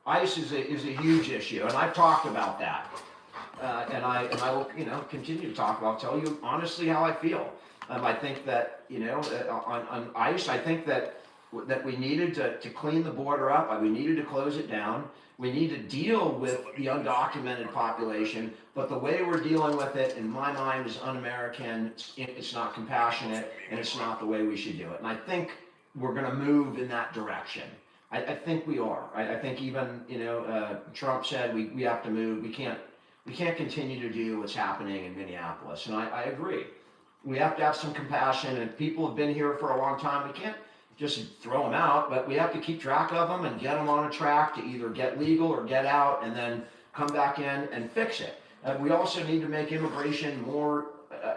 ICE is a huge issue, and I've talked about that. And I will, continue to talk about, tell you honestly how I feel. I think that, on ICE, I think that we needed to clean the border up, we needed to close it down. We need to deal with the undocumented population, but the way we're dealing with it, in my mind, is un-American, it's not compassionate, and it's not the way we should do it. And I think we're gonna move in that direction. I think we are. I think even, Trump said we have to move, we can't continue to do what's happening in Minneapolis, and I agree. We have to have some compassion, and people have been here for a long time, we can't just throw them out, but we have to keep track of them and get them on a track to either get legal or get out and then come back in and fix it. We also need to make immigration more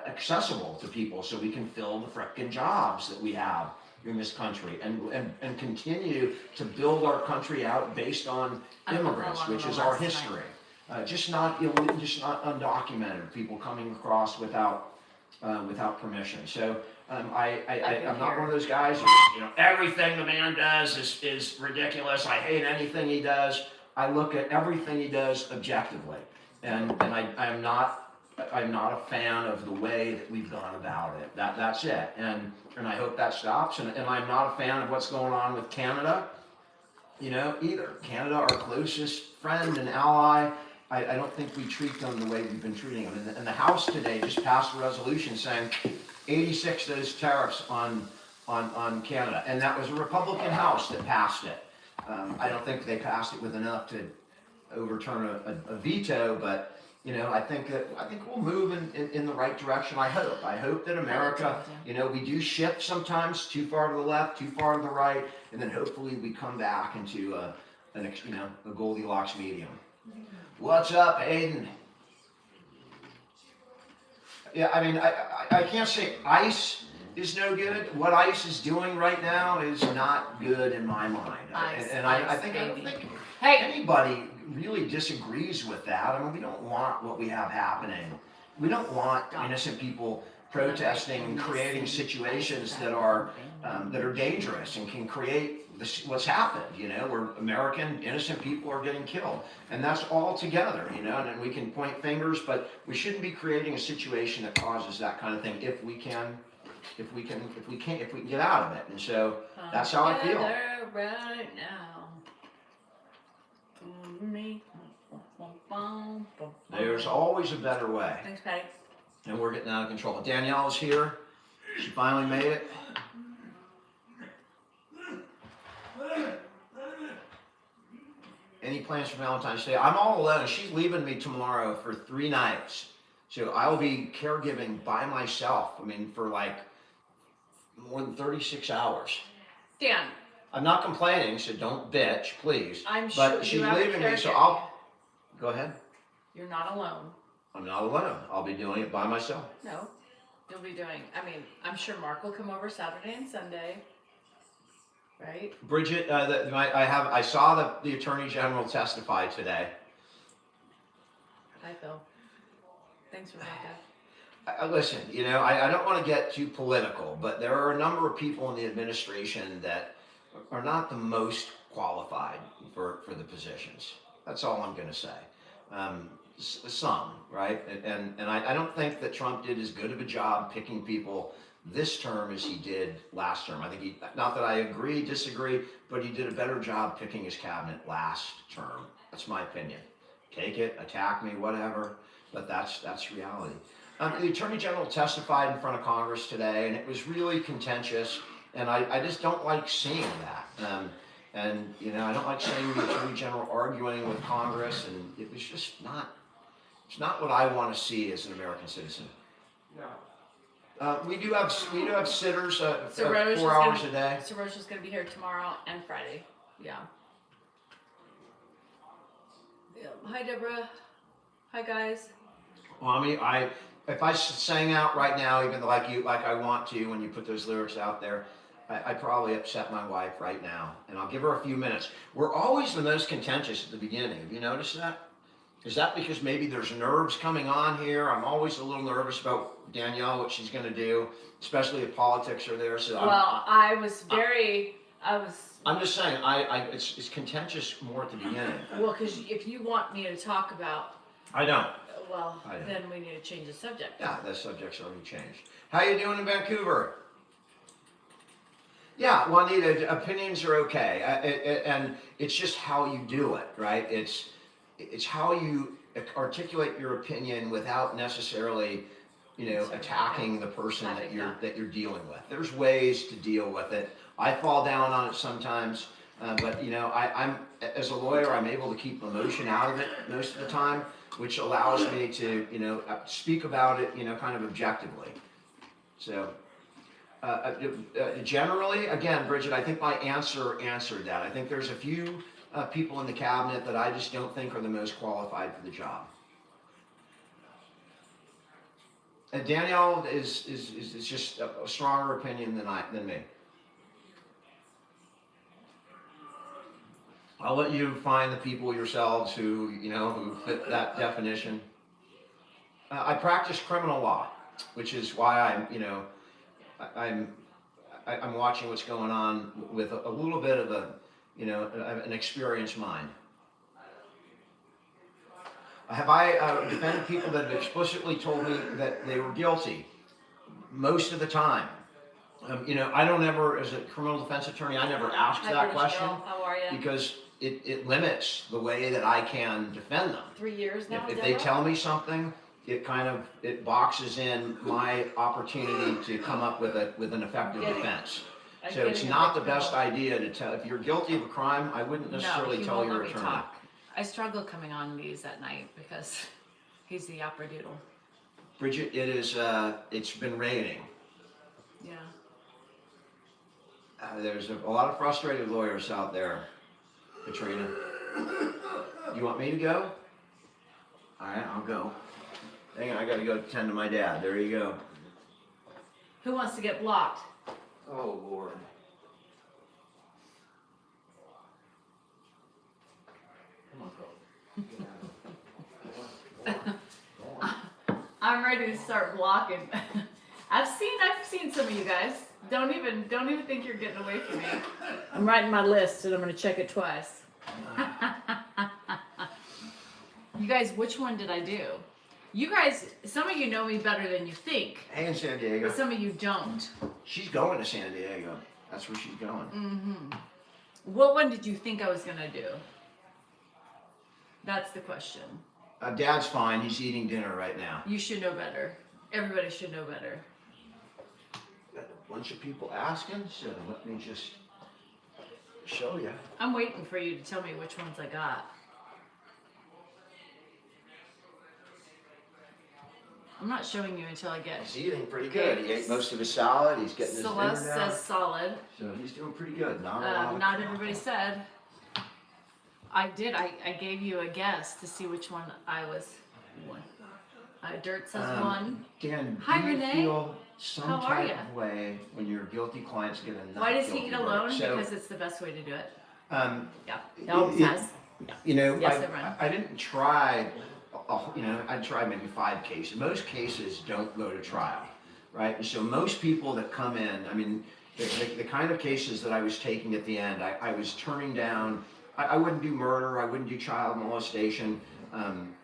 accessible to people so we can fill the frickin' jobs that we have in this country and continue to build our country out based on immigrants, which is our history. Just not undocumented people coming across without permission. So I'm not one of those guys who just, everything the man does is ridiculous. I hate anything he does. I look at everything he does objectively, and I'm not a fan of the way that we've gone about it. That's it, and I hope that stops. And I'm not a fan of what's going on with Canada, either. Canada, our closest friend and ally. I don't think we treat them the way we've been treating them. And the House today just passed a resolution saying 86 of those tariffs on Canada. And that was a Republican House that passed it. I don't think they passed it with enough to overturn a veto, but I think we'll move in the right direction. I hope that America, we do shift sometimes too far to the left, too far to the right, and then hopefully we come back into a Goldilocks medium. What's up, Aiden? Yeah, I mean, I can't say ICE is no good. What ICE is doing right now is not good in my mind. I don't think anybody really disagrees with that. I mean, we don't want what we have happening. We don't want innocent people protesting and creating situations that are dangerous and can create what's happened, where American innocent people are getting killed, and that's all together, and then we can point fingers, but we shouldn't be creating a situation that causes that kind of thing if we can get out of it. And so that's how I feel. Right now. There's always a better way. Thanks, Patty. And we're getting out of control. Danielle is here. She finally made it. Any plans for Valentine's Day? I'm all alone. She's leaving me tomorrow for 3 nights. So I'll be caregiving by myself. I mean, for like more than 36 hours. Dan. I'm not complaining, so don't bitch, please. I'm sure. But she's leaving me, so I'll... Go ahead. You're not alone. I'm not alone. I'll be doing it by myself. No. You'll be doing... I'm sure Mark will come over Saturday and Sunday. Right? Bridget, I saw the Attorney General testify today. Hi, Phil. Thanks, Rebecca. Listen, I don't want to get too political, but there are a number of people in the administration that are not the most qualified for the positions. That's all I'm going to say. Some, right? And I don't think that Trump did as good of a job picking people this term as he did last term. I think not that I disagree, but he did a better job picking his cabinet last term. That's my opinion. Take it, attack me, whatever, but that's reality. The Attorney General testified in front of Congress today, and it was really contentious, and I just don't like seeing that. I don't like seeing the Attorney General arguing with Congress, and it was just it's not what I want to see as an American citizen. No. We do have sitters 4 Soros hours a day. Soros is going to be here tomorrow and Friday. Yeah. Hi, Deborah. Hi, guys. Well, I mean, if I sang out right now, even like I want to, when you put those lyrics out there, I probably upset my wife right now, and I'll give her a few minutes. We're always the most contentious at the beginning. Have you noticed that? Is that because maybe there's nerves coming on here? I'm always a little nervous about Danielle, what she's going to do, especially if politics are there. So I was I'm just saying, it's contentious more at the beginning. Well, cause if you want me to talk about, I don't. well, I know. then we need to change the subject. Yeah, the subject's already changed. How you doing in Vancouver? Yeah, Juanita, opinions are okay, and it's just how you do it, right? It's how you articulate your opinion without necessarily, attacking the person that you're dealing with. There's ways to deal with it. I fall down on it sometimes, but I'm as a lawyer, I'm able to keep emotion out of it most of the time, which allows me to speak about it, kind of objectively. So. Generally, again, Bridget, I think my answer answered that. I think there's a few people in the cabinet that I just don't think are the most qualified for the job. And Danielle is just a stronger opinion than me. I'll let you find the people yourselves who fit that definition. I practice criminal law, which is why I'm watching what's going on with a little bit of an experienced mind. Have I defended people that have explicitly told me that they were guilty? Most of the time. I don't ever, as a criminal defense attorney, I never ask that question. How are you? Because it limits the way that I can defend them. 3 years now, If they tell me something, it boxes in my opportunity to come up with an effective defense. So it's not the best idea to tell, if you're guilty of a crime, I wouldn't necessarily tell your attorney. Talk. I struggle coming on these at night because he's the operadoodle. Bridget, it's been raining. Yeah. There's a lot of frustrated lawyers out there, Katrina. You want me to go? All right, I'll go. Hang on, I gotta go tend to my dad. There you go. Who wants to get blocked? Oh, Lord. Come on, girl. I'm ready to start blocking. I've seen some of you guys. Don't even think you're getting away from me. I'm writing my list and I'm gonna check it twice. You guys, which one did I do? You guys, some of you know me better than you think. Hey, in San Diego. But some of you don't. She's going to San Diego. That's where she's going. Mm-hmm. What one did you think I was gonna do? That's the question. Dad's fine. He's eating dinner right now. You should know better. Everybody should know better. Got a bunch of people asking, so let me just show you. I'm waiting for you to tell me which ones I got. I'm not showing you until I get. He's eating pretty good. He ate most of his salad. He's getting his dinner Celeste now. says solid. So he's doing pretty good. Not Everybody said. I did. I gave you a guess to see which one I was. One. Dirt says one. Dan, Hi, do you Renee. feel some How are type ya? of way when your guilty clients get a not Why does he guilty eat alone? verdict? So, Because it's the best way to do it. um, Yeah. He always has. Yes, everyone. I didn't try. I tried maybe 5 cases. Most cases don't go to trial, right? And so most people that come in, I mean, the kind of cases that I was taking at the end, I was turning down. I wouldn't do murder. I wouldn't do child molestation,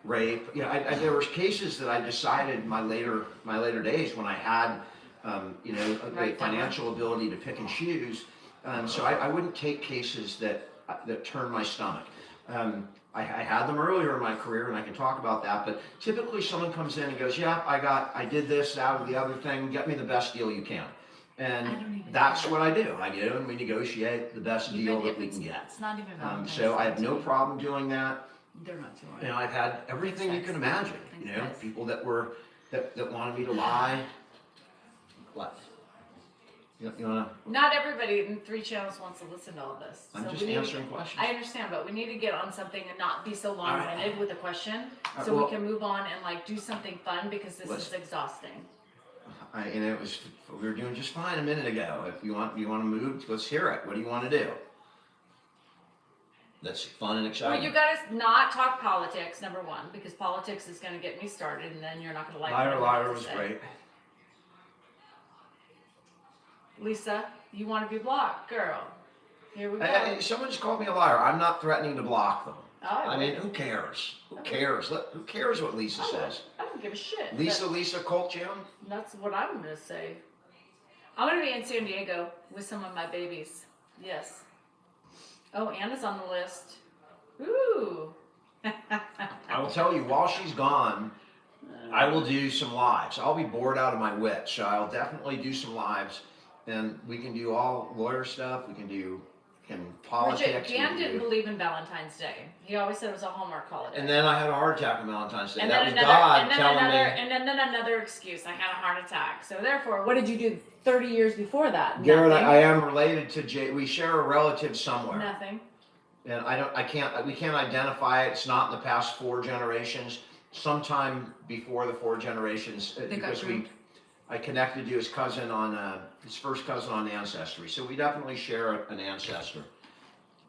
rape. There were cases that I decided my later days when I had, the financial ability to pick and choose. So I wouldn't take cases that turned my stomach. I had them earlier in my career, and I can talk about that. But typically, someone comes in and goes, "Yeah, I did this, out of the other thing. Get me the best deal you can." And that's what I do. I go and we negotiate the best deal that we can get. It's not even Valentine's So I have Day. no problem doing that. They're not too hard. I've had everything you can imagine. Thanks, guys. People that wanted me to lie. What? You wanna? Not everybody in 3 channels wants to listen to all this. I'm So just we need- answering questions. I understand, but we need to get on something and not be so long-winded with a question, right, so well- we can move on and do something fun because this is Listen. exhausting. We were doing just fine a minute ago. If you want to move, let's hear it. What do you want to do? That's fun and Well, exciting. you gotta not talk politics, number one, because politics is gonna get me started, and then you're not gonna like what I'm about to was say. great. Lisa, you want to be blocked, girl? Here we go. Someone just called me a liar. I'm not threatening to block them. Oh, I mean, who cares? Who cares? Who cares what Lisa says? I don't give a shit. Lisa Colt Jim? That's what I'm gonna say. I'm gonna be in San Diego with some of my babies. Yes. Oh, Anna's on the list. Ooh. I will tell you, while she's gone, I will do some lives. I'll be bored out of my wits, so I'll definitely do some lives, and we can do all lawyer stuff. We can do politics. Dan didn't believe in Valentine's Day. He always said it was a Hallmark holiday. And then I had a heart attack on Valentine's Day. And That then was another, God and then telling another, me. and then another excuse. I had a heart attack. So therefore, what did you do 30 years before that? Garrett, Nothing. I am related to Jay. We share a relative somewhere. Nothing. And we can't identify it. It's not in the past 4 generations. Sometime before the 4 generations, because I connected to his cousin on, his first cousin on Ancestry. So we definitely share an ancestor.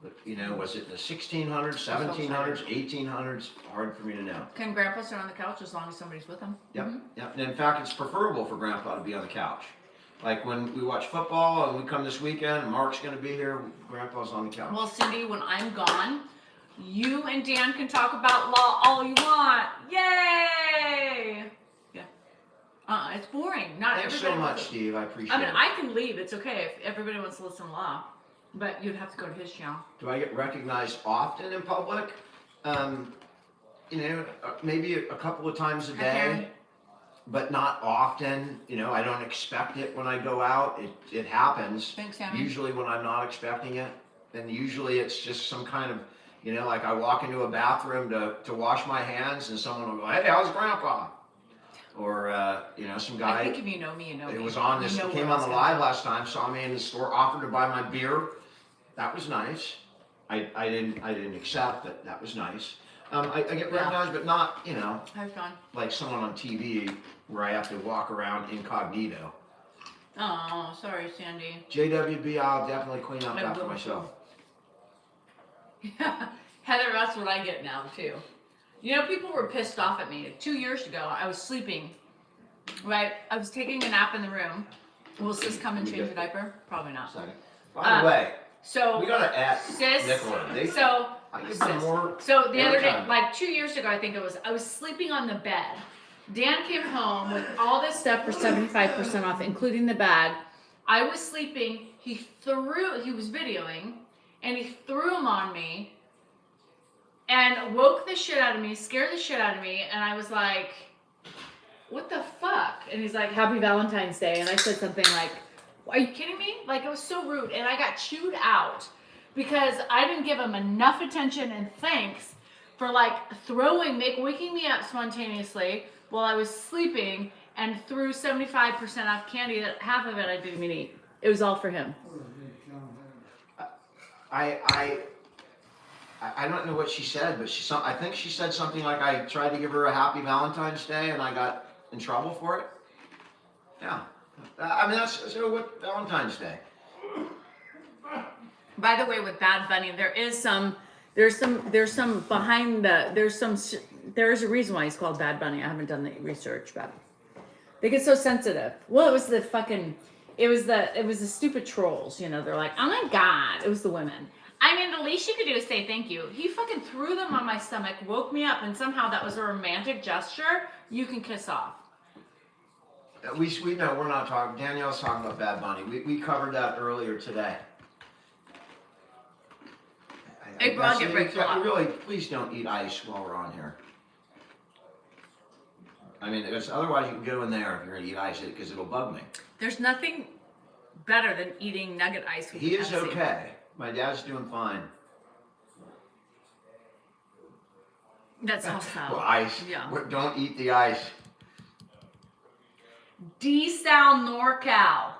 But, you know, was it the 1600s, 1700s, 1800s? Hard for me to know. Can Grandpa sit on the couch as long as somebody's with him? Yep, yep. And in fact, it's preferable for Grandpa to be on the couch. Like when we watch football and we come this weekend, and Mark's going to be here, Grandpa's on the couch. Well, Cindy, when I'm gone, you and Dan can talk about law all you want. Yay! Yeah. It's boring. Not Thanks so everybody much, wants to- Steve. I appreciate I mean, it. I can leave. It's okay if everybody wants to listen to law. But you'd have to go to his channel. Do I get recognized often in public? You know, maybe a couple of times a day, but not often. You know, I don't expect it when I go out. It happens. Thanks, Sammy. Usually when I'm not expecting it. And usually it's just some kind of, you know, like I walk into a bathroom to wash my hands and someone will go, hey, how's Grandpa? Or, you know, some guy. I think if you know me, you know me. It was on this, You know came where on I the was live going. last time, saw me in the store, offered to buy my beer. That was nice. I didn't accept, but that was nice. I get recognized, but not, you know, How's it going? like someone on TV where I have to walk around incognito. Oh, sorry, Sandy. JWB, I'll definitely clean up I after will myself. Yeah, Heather, that's what I get now too. You know, people were pissed off at me. 2 years ago, I was sleeping, right? I was taking a nap in the room. Will Sis come and change the diaper? Probably not. Second. By the way, So, we gotta add Sis, Nicola. so, I give them more. so the other day, airtime. like 2 years ago, I think it was, I was sleeping on the bed. Dan came home with all this stuff for 75% off, including the bag. I was sleeping. He was videoing, and he threw them on me and woke the shit out of me, scared the shit out of me, and I was like, what the fuck? And he's like, happy Valentine's Day. And I said something like, are you kidding me? Like, it was so rude. And I got chewed out because I didn't give him enough attention and thanks for like waking me up spontaneously while I was sleeping and threw 75% off candy that half of it I didn't even eat. It was all for him. I don't know what she said, but I think she said something like I tried to give her a happy Valentine's Day and I got in trouble for it. Yeah. I mean, so what, Valentine's Day? By the way, with Bad Bunny, there's a reason why he's called Bad Bunny. I haven't done the research, but they get so sensitive. Well, it was the stupid trolls, you know, they're like, oh my God, it was the women. I mean, the least you could do is say thank you. He fucking threw them on my stomach, woke me up, and somehow that was a romantic gesture. You can kiss off. We know we're not talking. Danielle's talking about Bad Bunny. We covered that earlier today. April, I'll get breaks a lot. Really, please don't eat ice while we're on here. I mean, otherwise you can go in there if you're gonna eat ice because it'll bug me. There's nothing better than eating nugget ice with He is Pepsi. okay. My dad's doing fine. That's hostile. Well, ice. Yeah. Don't eat the ice. D-Sal NorCal.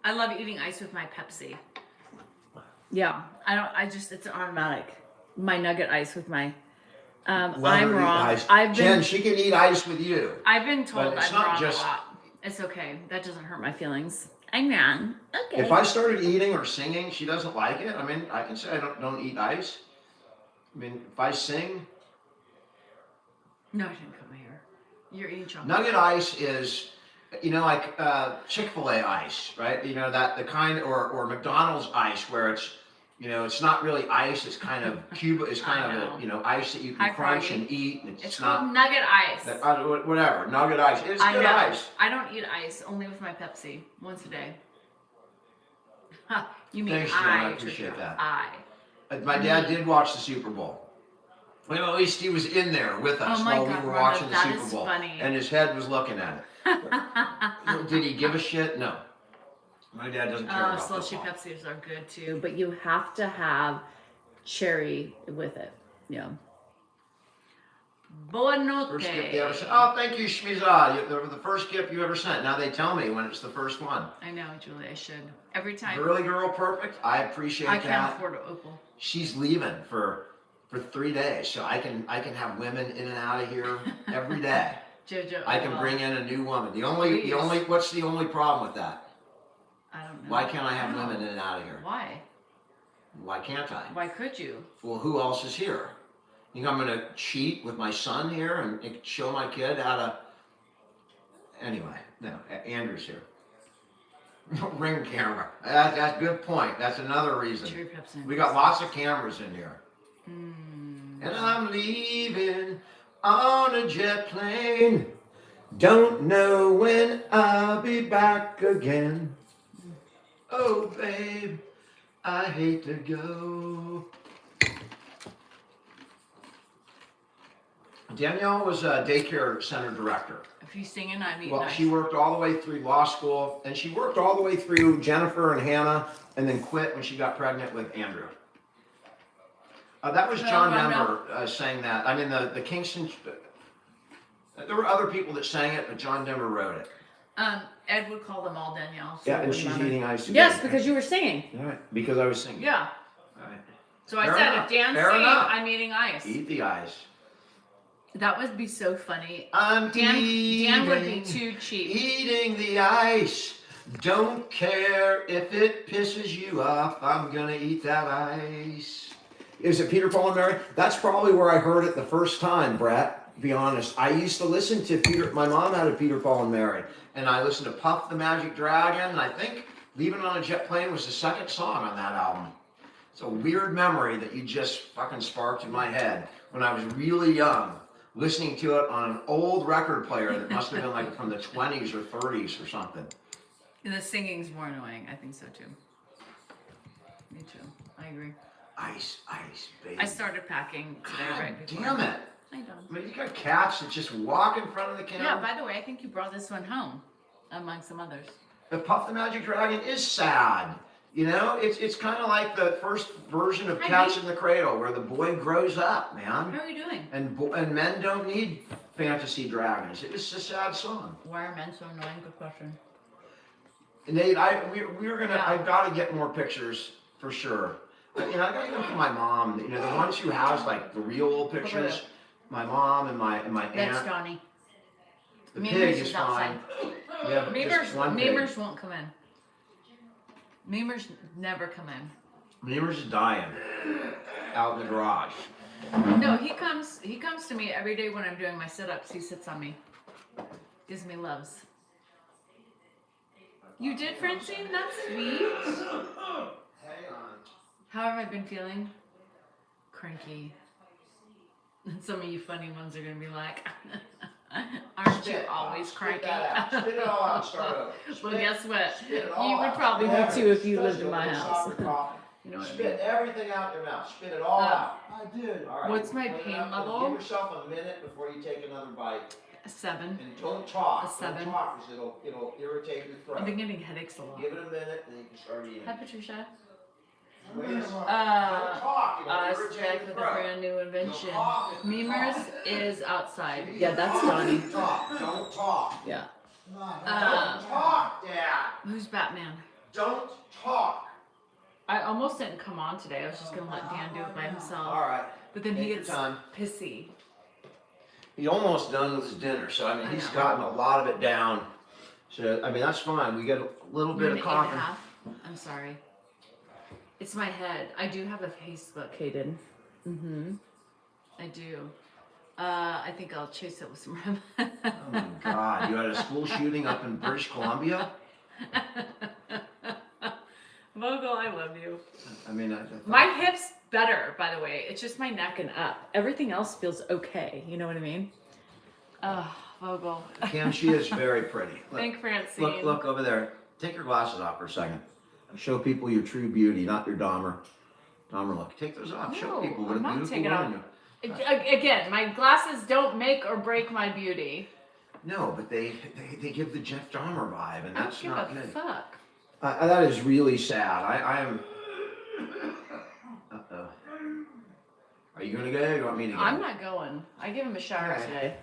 I love eating ice with my Pepsi. Yeah, it's automatic. My nugget ice with my, I'm wrong. Jen, she can eat ice with you. I've been told But it's I'm not wrong just- a lot. It's okay. That doesn't hurt my feelings. I'm wrong. Okay. If I started eating or singing, she doesn't like it. I mean, I can say I don't eat ice. I mean, if I sing, No, I didn't cut my hair. You're eating chocolate. nugget ice is you know, like Chick-fil-A ice, right? You know, that the kind, or McDonald's ice where it's, you know, it's not really ice. It's kind of it's kind I of know. a, you know, ice that you can High crunch froggy. and eat. And It's not called Nugget Ice. that, whatever nugget ice. It's I good know. ice. I don't eat ice, only with my Pepsi, once a day. Huh, you mean Thanks, Jen, I I, appreciate Trisha, that. I. My dad did watch the Super Bowl. Well, at least he was in there with us Oh my while God, we were Rhonda, watching the that Super is Bowl, funny. and his head was looking at it. Did he give a shit? No. My dad doesn't care about Slushy football. Pepsis are good too, but you have to have cherry with it. Yeah. Buonotte. First gift they ever sent. Oh, thank you, Shmiza. The first gift you ever sent. Now they tell me when it's the first one. I know, Julie, I should. Every time. Girly girl, perfect. I appreciate I that. can't afford an Opal. She's leaving for 3 days, so I can have women in and out of here every day. Jojo. I can bring in a new woman. What's the only problem with that? I don't know. Why can't I have women in and out of here? Why? Why can't I? Why could you? Well, who else is here? You think I'm gonna cheat with my son here and show my kid how to? Anyway, no. Andrew's here. Ring camera. That's a good point. That's another reason. Cherry Pepsi. We got lots of cameras in here. And I'm leaving on a jet plane. Don't know when I'll be back again. Oh, babe, I hate to go. Danielle was a daycare center director. If you singing, I mean. Well, nice. she worked all the way through law school, and she worked all the way through Jennifer and Hannah, and then quit when she got pregnant with Andrew. That was John Denver saying that. I mean, the Kingston. There were other people that sang it, but John Denver wrote it. Ed would call them all Danielle. So Yeah, and she's eating ice. Yes, because you were singing. All right, because I was singing. Yeah. All right. So I Fair said, enough. if Dan's Fair singing, enough. I'm eating ice. Eat the ice. That would be so funny. I'm Dan would be too cheap. Eating the ice. Don't care if it pisses you off. I'm gonna eat that ice. Is it Peter, Paul, and Mary? That's probably where I heard it the first time, Brett. To be honest, I used to listen to Peter. My mom had a Peter, Paul, and Mary, and I listened to Puff the Magic Dragon. And I think "Leaving on a Jet Plane" was the second song on that album. It's a weird memory that you just fucking sparked in my head when I was really young, listening to it on an old record player that must have been like from the 20s or 30s or something. And the singing's more annoying. I think so too. Me too. I agree. Ice, ice, baby. I started packing today right before. Damn it. I don't. I mean, you got cats that just walk in front of the camera. Yeah, by the way, I think you brought this one home, among some others. The Puff the Magic Dragon is sad. You know, it's kind of like the first version of Hi, Cats Dee. in the Cradle, where the boy grows up, How man. are you doing? And men don't need fantasy dragons. It's a sad song. Why are men so annoying? Good question. Nate, we're gonna. Yeah. I've got to get more pictures for sure. But, you know, I got to go for my mom. You know, the ones who has like the real old pictures. My mom and my That's aunt. Johnny. The Memers pig is is fine. We have just one pig. Memers won't come in. Memers never come in. Memers is dying out in the garage. No, he comes to me every day when I'm doing my sit-ups. He sits on me. Gives me loves. You did, Francine? That's sweet. Hang on. How have I been feeling? Cranky. And some of you funny ones are gonna be like, aren't you always cranky? Spit that out. Spit it all out. Start over. Well, guess what? Spit it all You would out. probably Yeah. be too if you lived Especially in my with the house. chocolate coffee. You know what I mean? Spit everything out your mouth. Spit it all out. I did. All right. What's my Clean it pain up and level? Give yourself a minute before you take another bite. A 7. And don't talk. A 7. Don't talk because it'll irritate your throat. I've been getting headaches a lot. Give it a minute and you can start eating. Hi, Patricia. Wait, don't I talk. It'll irritate back your with a throat. brand new invention. Don't talk. Memers is outside. Don't Yeah, that's Johnny. talk. Don't talk. Yeah. Don't talk, Dad. Who's Batman? Don't talk. I almost didn't come on today. I was just gonna let Dan do it by himself. All right. But then he Take your gets time. pissy. He's almost done with his dinner, so I mean, I he's know. gotten a lot of it down. So I mean, that's fine. We get a little bit of Minute coffee. 8.5. I'm sorry. It's my head. I do have a Facebook, Hayden. I do. I think I'll chase it with some rum. Oh my God, you had a school shooting up in British Columbia? Vogel, I love you. I mean, My hip's better, by the way. It's just my neck and up. Everything else feels okay. You know what I mean? Oh, Vogel. Kim, she is very pretty. Look, Thank Francine. look over there. Take your glasses off for a second. Show people your true beauty, not your Dahmer look. Take those off. Show No, people what I'm a not beautiful taking woman off. you are. Again, my glasses don't make or break my beauty. No, but they give the Jeff Dahmer vibe, and I don't that's give not a good. fuck. That is really sad. I am. Uh-oh. Are you gonna go? Or you want me to go? I'm not going. I give him a shower Okay. today.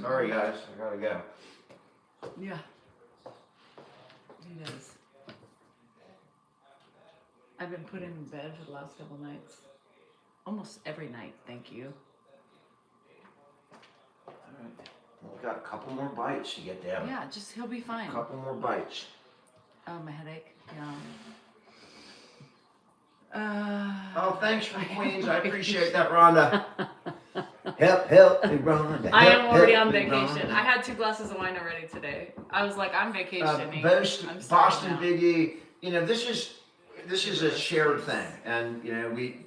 Sorry, guys. I gotta go. Yeah. He does. I've been put him in bed for the last couple nights. Almost every night, thank you. All right. Well, we've got a couple more bites to get down. Yeah, he'll be fine. A couple more bites. Oh, my headache. Yeah. Oh, thanks from Queens. I appreciate that, Rhonda. Help me, Rhonda. I am already help on me, vacation. Rhonda. I had 2 glasses of wine already today. I was like, I'm vacationing. Boston, I'm sorry Boston now. Biggie. You know, this is a shared thing, and you know, we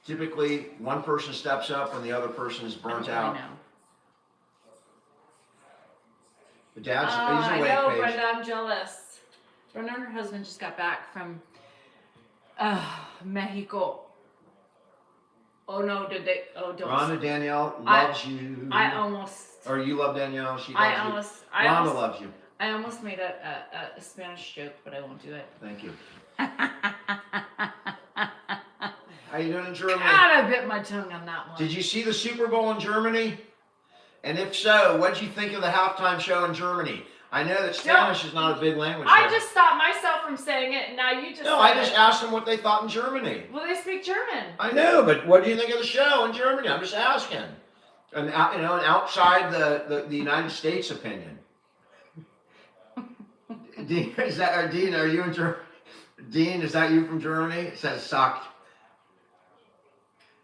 typically one person steps up when the other person is burnt I out. know. But Dad's I he's awake, know, Paige. Brenda. I'm jealous. Brenda and her husband just got back from Mexico. Oh no, did they? Oh, don't. Rhonda Danielle loves you. I almost. Or you love Danielle. She loves you. I Rhonda almost, loves you. I almost made a Spanish joke, but I won't do it. Thank you. How you doing in Germany? God, I bit my tongue on that one. Did you see the Super Bowl in Germany? And if so, what'd you think of the halftime show in Germany? I know that Spanish is not a big language. I there. just stopped myself from saying it, and now you just. No, said I just it. asked them what they thought in Germany. Well, they speak German. I know, but what do you think of the show in Germany? I'm just asking. And you know, and outside the United States opinion. Dean, Dean? Are you in Germany? Dean, is that you from Germany? It says sucked.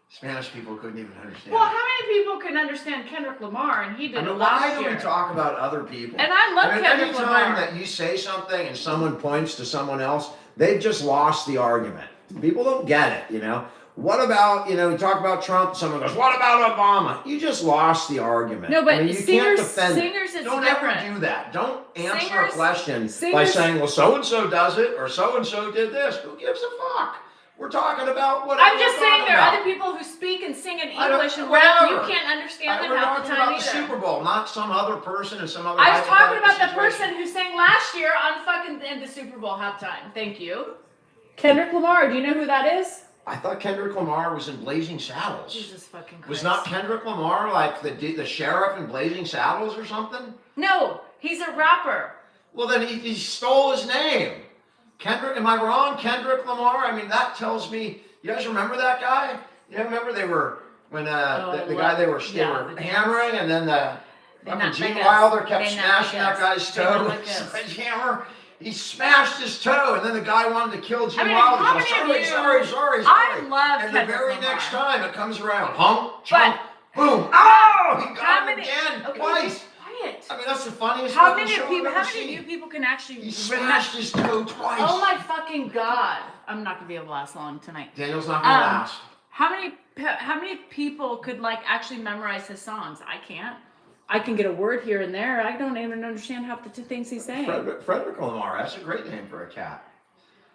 Spanish people couldn't even understand. Well, how many people can understand Kendrick Lamar, and he did I mean, it why last do year? we talk about other people? And I love Kendrick anytime Lamar. that you say something and someone points to someone else, they've just lost the argument. People don't get it, you know. What about, you know, we talk about Trump, someone goes, what about Obama? You just lost the argument. No, but I mean, you singers, can't defend it. singers is Don't different. ever do that. Don't answer a Singers- question by singers- saying, well, so-and-so does it, or so-and-so did this. Who gives a fuck? We're talking about whatever I'm just we're saying talking there are about. other people who speak and sing in I don't- English and rap. You whatever. can't understand them We're half the talking time about the either. Super Bowl, not some other person and some other I was talking hypothetical about the situation. person who sang last year on fucking in the Super Bowl halftime. Thank you. Kendrick Lamar. Do you know who that is? I thought Kendrick Lamar was in Blazing Saddles. Jesus fucking Christ. Was not Kendrick Lamar like the sheriff in Blazing Saddles or something? No, he's a rapper. Well, then he stole his name. Kendrick, am I wrong? Kendrick Lamar? I mean, that tells me. You guys remember that guy? You know, remember they were when the guy they were the hammering, and then the They fucking not Gene like us. Wilder kept They not smashing like that us. guy's They not toe like with us. a sledgehammer. He smashed his toe, and then the guy wanted to kill Gene I mean, Wilder. how He goes, many of sorry, you- sorry. I love And the Kendrick very Lamar. next time it comes around, honk, But- chunk, boom. Oh, he How got him many? again, Okay, twice. be quiet. I mean, that's the funniest How fucking many show of people? I've How ever many of you seen. people can actually? He smashed his toe twice. Oh my fucking god! I'm not gonna be able to last long tonight. Daniel's not gonna Um, last. How many people could like actually memorize his songs? I can't. I can get a word here and there. I don't even understand half the two things he's saying. Frederick Lamar, that's a great name for a cat.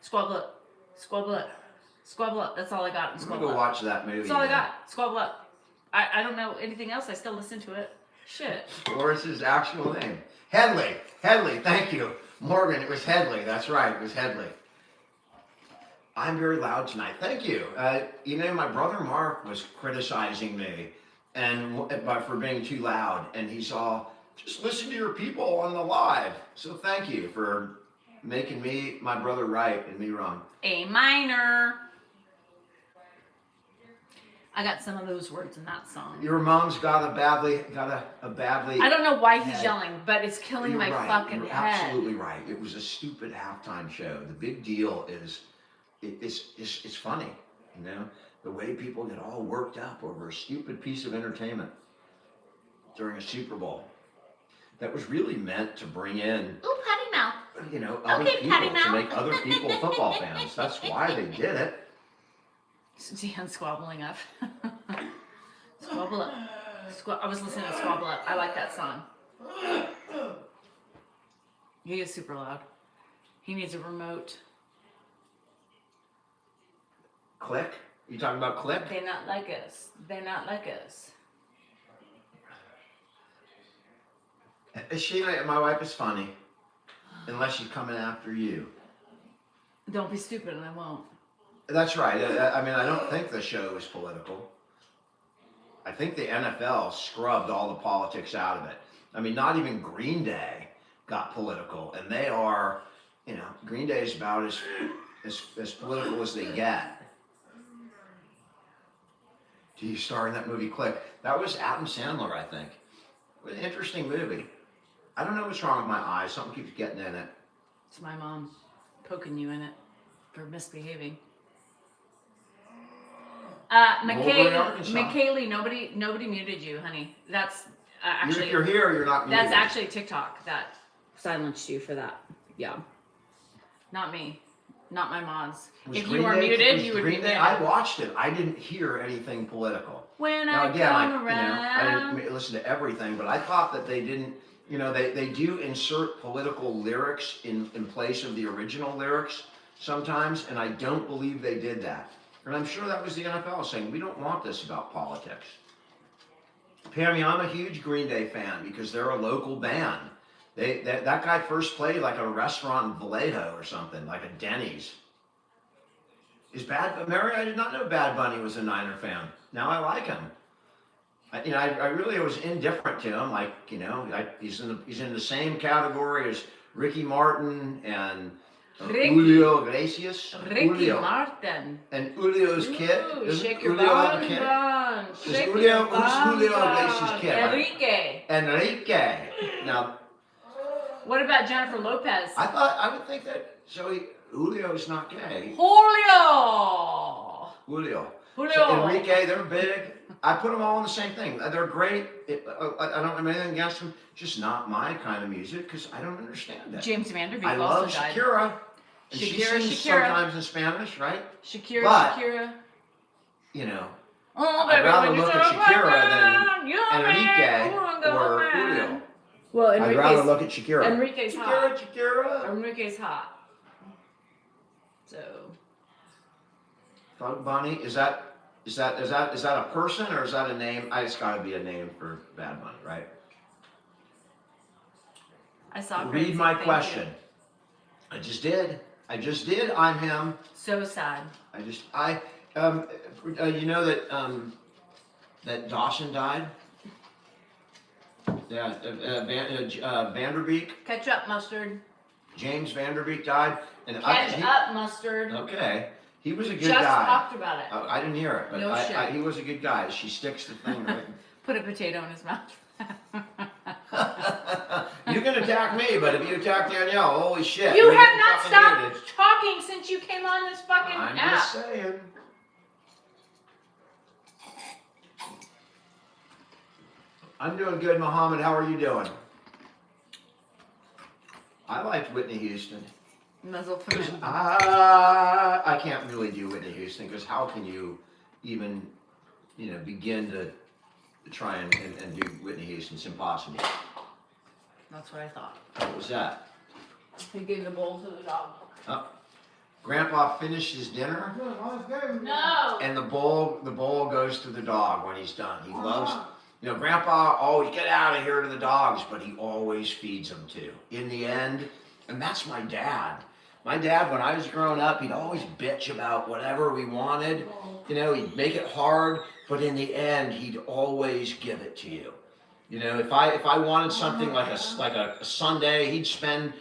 Squabble up, squabble up, squabble up. That's all I got in I'm gonna squabble go up. watch that movie. That's all I then. got. Squabble up. I don't know anything else. I still listen to it. Shit. Or it's his actual name. Headley, thank you. Morgan, it was Headley, that's right, it was Headley. I'm very loud tonight, thank you. You know, my brother Mark was criticizing me for being too loud, and he saw, just listen to your people on the live. So thank you for making my brother right and me wrong. A minor. I got some of those words in that song. Your mom's got a badly. I don't know why he's head. yelling, but it's killing You're my right. fucking You're head. absolutely right. It was a stupid halftime show. The big deal is, it's funny. You know, the way people get all worked up over a stupid piece of entertainment during a Super Bowl that was really meant to bring in, Ooh, potty mouth. you know, other Okay, Patty people, to Mouth. make other people football fans. That's why they did it. Dan squabbling up. Squabble up. I was listening to Squabble Up. I like that song. He is super loud. He needs a remote. Click? You talking about Click? They're not like us. They're not like us. My wife is funny, unless she's coming after you. Don't be stupid and I won't. That's right. I mean, I don't think the show is political. I think the NFL scrubbed all the politics out of it. I mean, not even Green Day got political, and they are, you know, Green Day is about as political as they get. Do you star in that movie Click? That was Adam Sandler, I think. It was an interesting movie. I don't know what's wrong with my eyes. Something keeps getting in it. It's my mom poking you in it for misbehaving. McKaylee, nobody muted you, honey. That's actually. If you're here, you're not muted. That's actually TikTok that silenced you for that. Yeah. Not me. Not my moms. If you were muted, you would be muted. I watched it. I didn't hear anything political. When Now I again, come I around. didn't listen to everything, but I thought that they didn't. You know, they do insert political lyrics in place of the original lyrics sometimes, and I don't believe they did that. And I'm sure that was the NFL saying, we don't want this about politics. Pammy, I'm a huge Green Day fan because they're a local band. That guy first played like a restaurant in Vallejo or something, like a Denny's. Mary, I did not know Bad Bunny was a Niner fan. Now I like him. I really was indifferent to him. Like, you know, he's in the same category as Ricky Martin and Julio Iglesias. Ricky Martin. And Julio's kid. Shake your Julio have a bun kid? bun. Who's Shake Julio your bun Iglesias' kid? Enrique. Enrique. Now, what about Jennifer Lopez? I would think that Julio's not gay. Julio. So Enrique, they're big. I put them all in the same thing. They're great. I don't have anything against them. Just not my kind of music because I don't understand it. James Vanderbeek I also love died. Shakira. And she sings Shakira. sometimes in Spanish, right? Shakira. You know, Oh, I'd baby, rather when you look say at Shakira than you Enrique man, or man. Julio. Well, I'd rather look at Shakira. Enrique's hot. Shakira. Enrique's hot. So. Thug Bunny, is that a person or is that a name? It's got to be a name for Bad Bunny, right? I saw. Read Crazy, my thank question. you. I just did. I'm him. So sad. You know that that Dawson died. Yeah, Vanderbeek, Ketchup mustard. James Vanderbeek died, and Ketchup mustard. Okay, he was a good Just guy. talked about it. I didn't hear it, but No shit. he was a good guy. She sticks the thing right. Put a potato in his mouth. You can attack me, but if you attack Danielle, holy shit. You we have get not fucking stopped muted. talking since you came on this fucking I'm app. just saying. I'm doing good, Muhammad. How are you doing? I liked Whitney Houston. Muzzle for him. I can't really do Whitney Houston because how can you even, begin to try and do Whitney Houston? It's impossible. That's what I thought. What was that? He gave the bowl to the dog. Oh. Grandpa finished his dinner, No. and the bowl goes to the dog when he's done. He loves, Grandpa always get out of here to the dogs, but he always feeds them too. In the end, and that's my dad. My dad, when I was growing up, he'd always bitch about whatever we wanted. He'd make it hard, but in the end, he'd always give it to you. If I wanted something like a sundae, he'd spend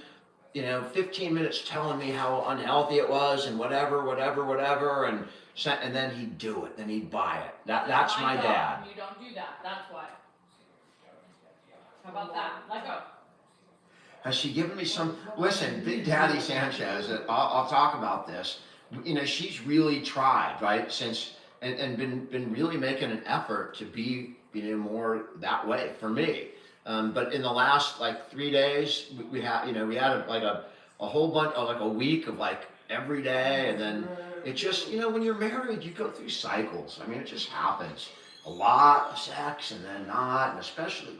15 minutes telling me how unhealthy it was and whatever, and then he'd do it. Then he'd buy it. That's my dad. You don't do that. That's why. How about that? Let go. Has she given me some? Listen, Big Daddy Sanchez, I'll talk about this. she's really tried, right, since, and been really making an effort to be, more that way for me. But in the last like 3 days, we had, like a whole bunch, like a week of like every day, and then it just, when you're married, you go through cycles. I mean, it just happens. A lot of sex, and then not, and especially,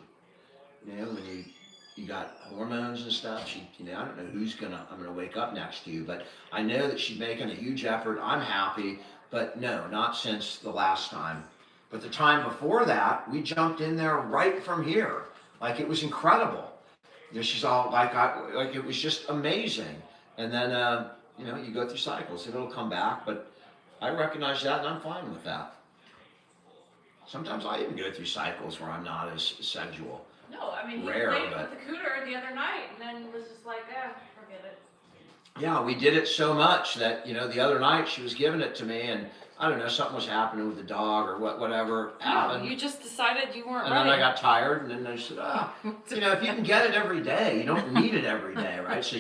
when you got hormones and stuff. I don't know I'm gonna wake up next to you, but I know that she's making a huge effort. I'm happy, but no, not since the last time. But the time before that, we jumped in there right from here. Like it was incredible. She's all like it was just amazing. And then, you go through cycles. It'll come back, but I recognize that and I'm fine with that. Sometimes I even go through cycles where I'm not as sensual. No, I mean, he Rare, played but- with the cooter the other night and then was just like, forget it. Yeah, we did it so much that, the other night she was giving it to me and I don't know, something was happening with the dog or whatever No, happened. you just decided you weren't And ready. then I got tired and then I said, if you can get it every day, you don't need it every day, right? So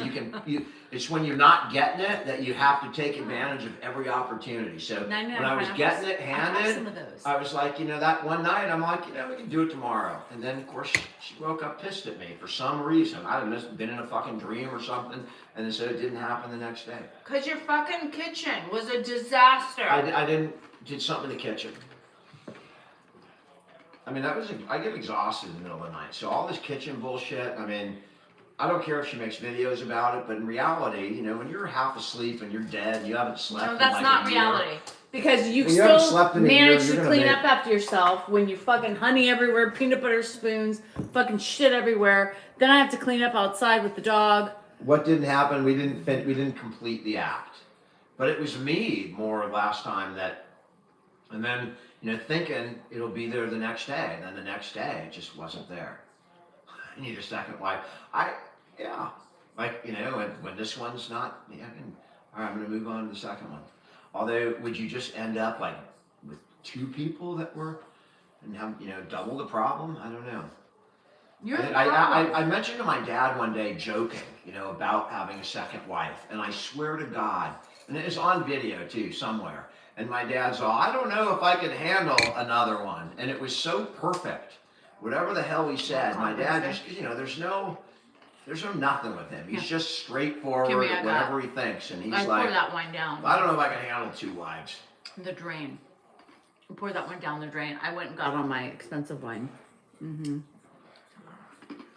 it's when you're not getting it that you have to take advantage of every opportunity. So when I was getting it handed, I was like, that one night, I'm like, we can do it tomorrow. And then, of course, she woke up pissed at me for some reason. I don't know, been in a fucking dream or something. And then so it didn't happen the next day. Cause your fucking kitchen was a disaster. I did something in the kitchen. I mean, I get exhausted in the middle of the night. So all this kitchen bullshit, I mean, I don't care if she makes videos about it, but in reality, when you're half asleep and you're dead and you haven't slept No, that's in like not a year, reality. Because you When you haven't still slept in a year, manage you're to gonna clean make- up after yourself when you fucking honey everywhere, peanut butter spoons, fucking shit everywhere. Then I have to clean up outside with the dog. What didn't happen? We didn't complete the act, but it was me more last time that, and then thinking it'll be there the next day, and then the next day it just wasn't there. I need a second wife. When this one's not, all right, I'm gonna move on to the second one. Although, would you just end up like with two people that were, and have double the problem? I don't know. You're the I problem. mentioned to my dad one day, joking, about having a second wife, and I swear to God, and it was on video too, somewhere. And my dad's all, I don't know if I could handle another one, and it was so perfect. Whatever the hell he said, my dad just, there's no nothing with him. He's just straightforward Give me at a whatever he thinks, and he's I pour like, that wine down I don't know if I can handle two wives. the drain. Pour that one down the drain. I went and got on my expensive wine. Mm-hmm.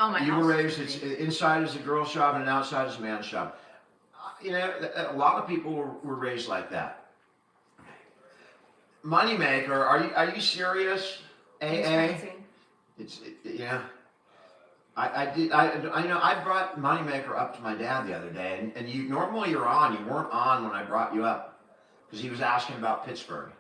Oh my You house were is raised, pretty. it's inside is a girl's shop and outside is a man's shop. A lot of people were raised like that. Moneymaker, are you serious? AA? Yeah. I brought Moneymaker up to my dad the other day, and normally you're on. You weren't on when I brought you up, because he was asking about Pittsburgh.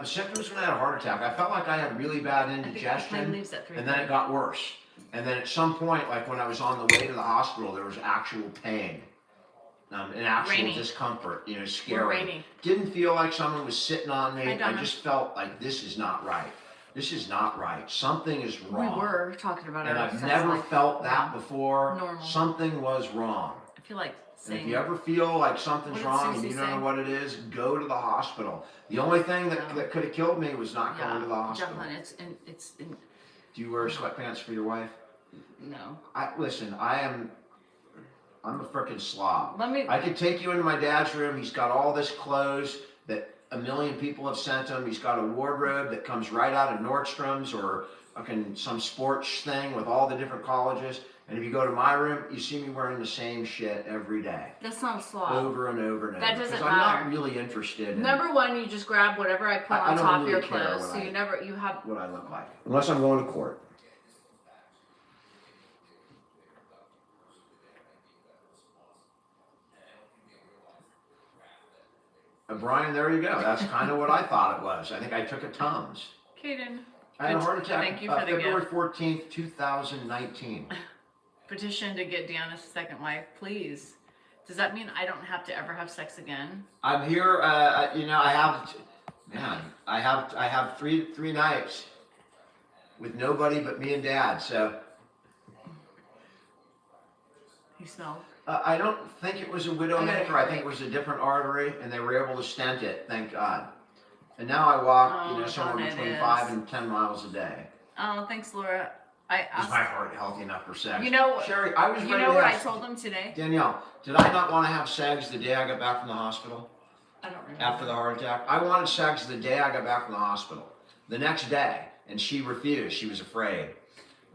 Symptoms when I had a heart attack. I felt like I had really bad I think the plane indigestion, leaves at 3. and then it got worse. And then at some point, like when I was on the way to the hospital, there was actual pain, and actual Rainy. discomfort. We're Scary. rainy. Didn't feel like someone was sitting on me. Hi, I Donna. just felt like this is not right. This is not right. Something is We wrong. were talking about And our I've sex never life. felt that Yeah. before. Normal. Something was wrong. I feel like And if saying. you ever feel like something's What did wrong and Susie you don't say? know what it is, go to the hospital. The only thing that could have killed me was not going to the hospital. Jacqueline, Do you wear sweatpants for your wife? no. Listen, I'm a freaking slob. Let me. I could take you into my dad's room. He's got all this clothes that a million people have sent him. He's got a wardrobe that comes right out of Nordstrom's or fucking some sports thing with all the different colleges. And if you go to my room, you see me wearing the same shit every day, That's not a slob. over and over and over. That doesn't Because I'm not matter. really interested in Number one, you just grab whatever I put I on don't top of really your care clothes, what so I- you have. what I look like, unless I'm going to court. Brian, there you go. That's kind of what I thought it was. I think I took a Tums. Kaden, I had a heart attack Thank you for the February gift. 14th, 2019. petition to get Deanna's second wife, please. Does that mean I don't have to ever have sex again? I'm here, I have three nights with nobody but me and Dad, so You smell I don't think it was a widowmaker. I think it was a different artery, and they were able to stent it. Thank God. And now I walk, Oh, somewhere God, it between is. 5 and 10 miles a day. Oh, thanks, Laura. Is my heart healthy enough for sex? You know, Sherry, I was you ready know to what I have- told him today? Danielle, did I not want to have sex the day I got back from the hospital? I don't remember. After the heart attack? I wanted sex the day I got back from the hospital. The next day. And she refused. She was afraid.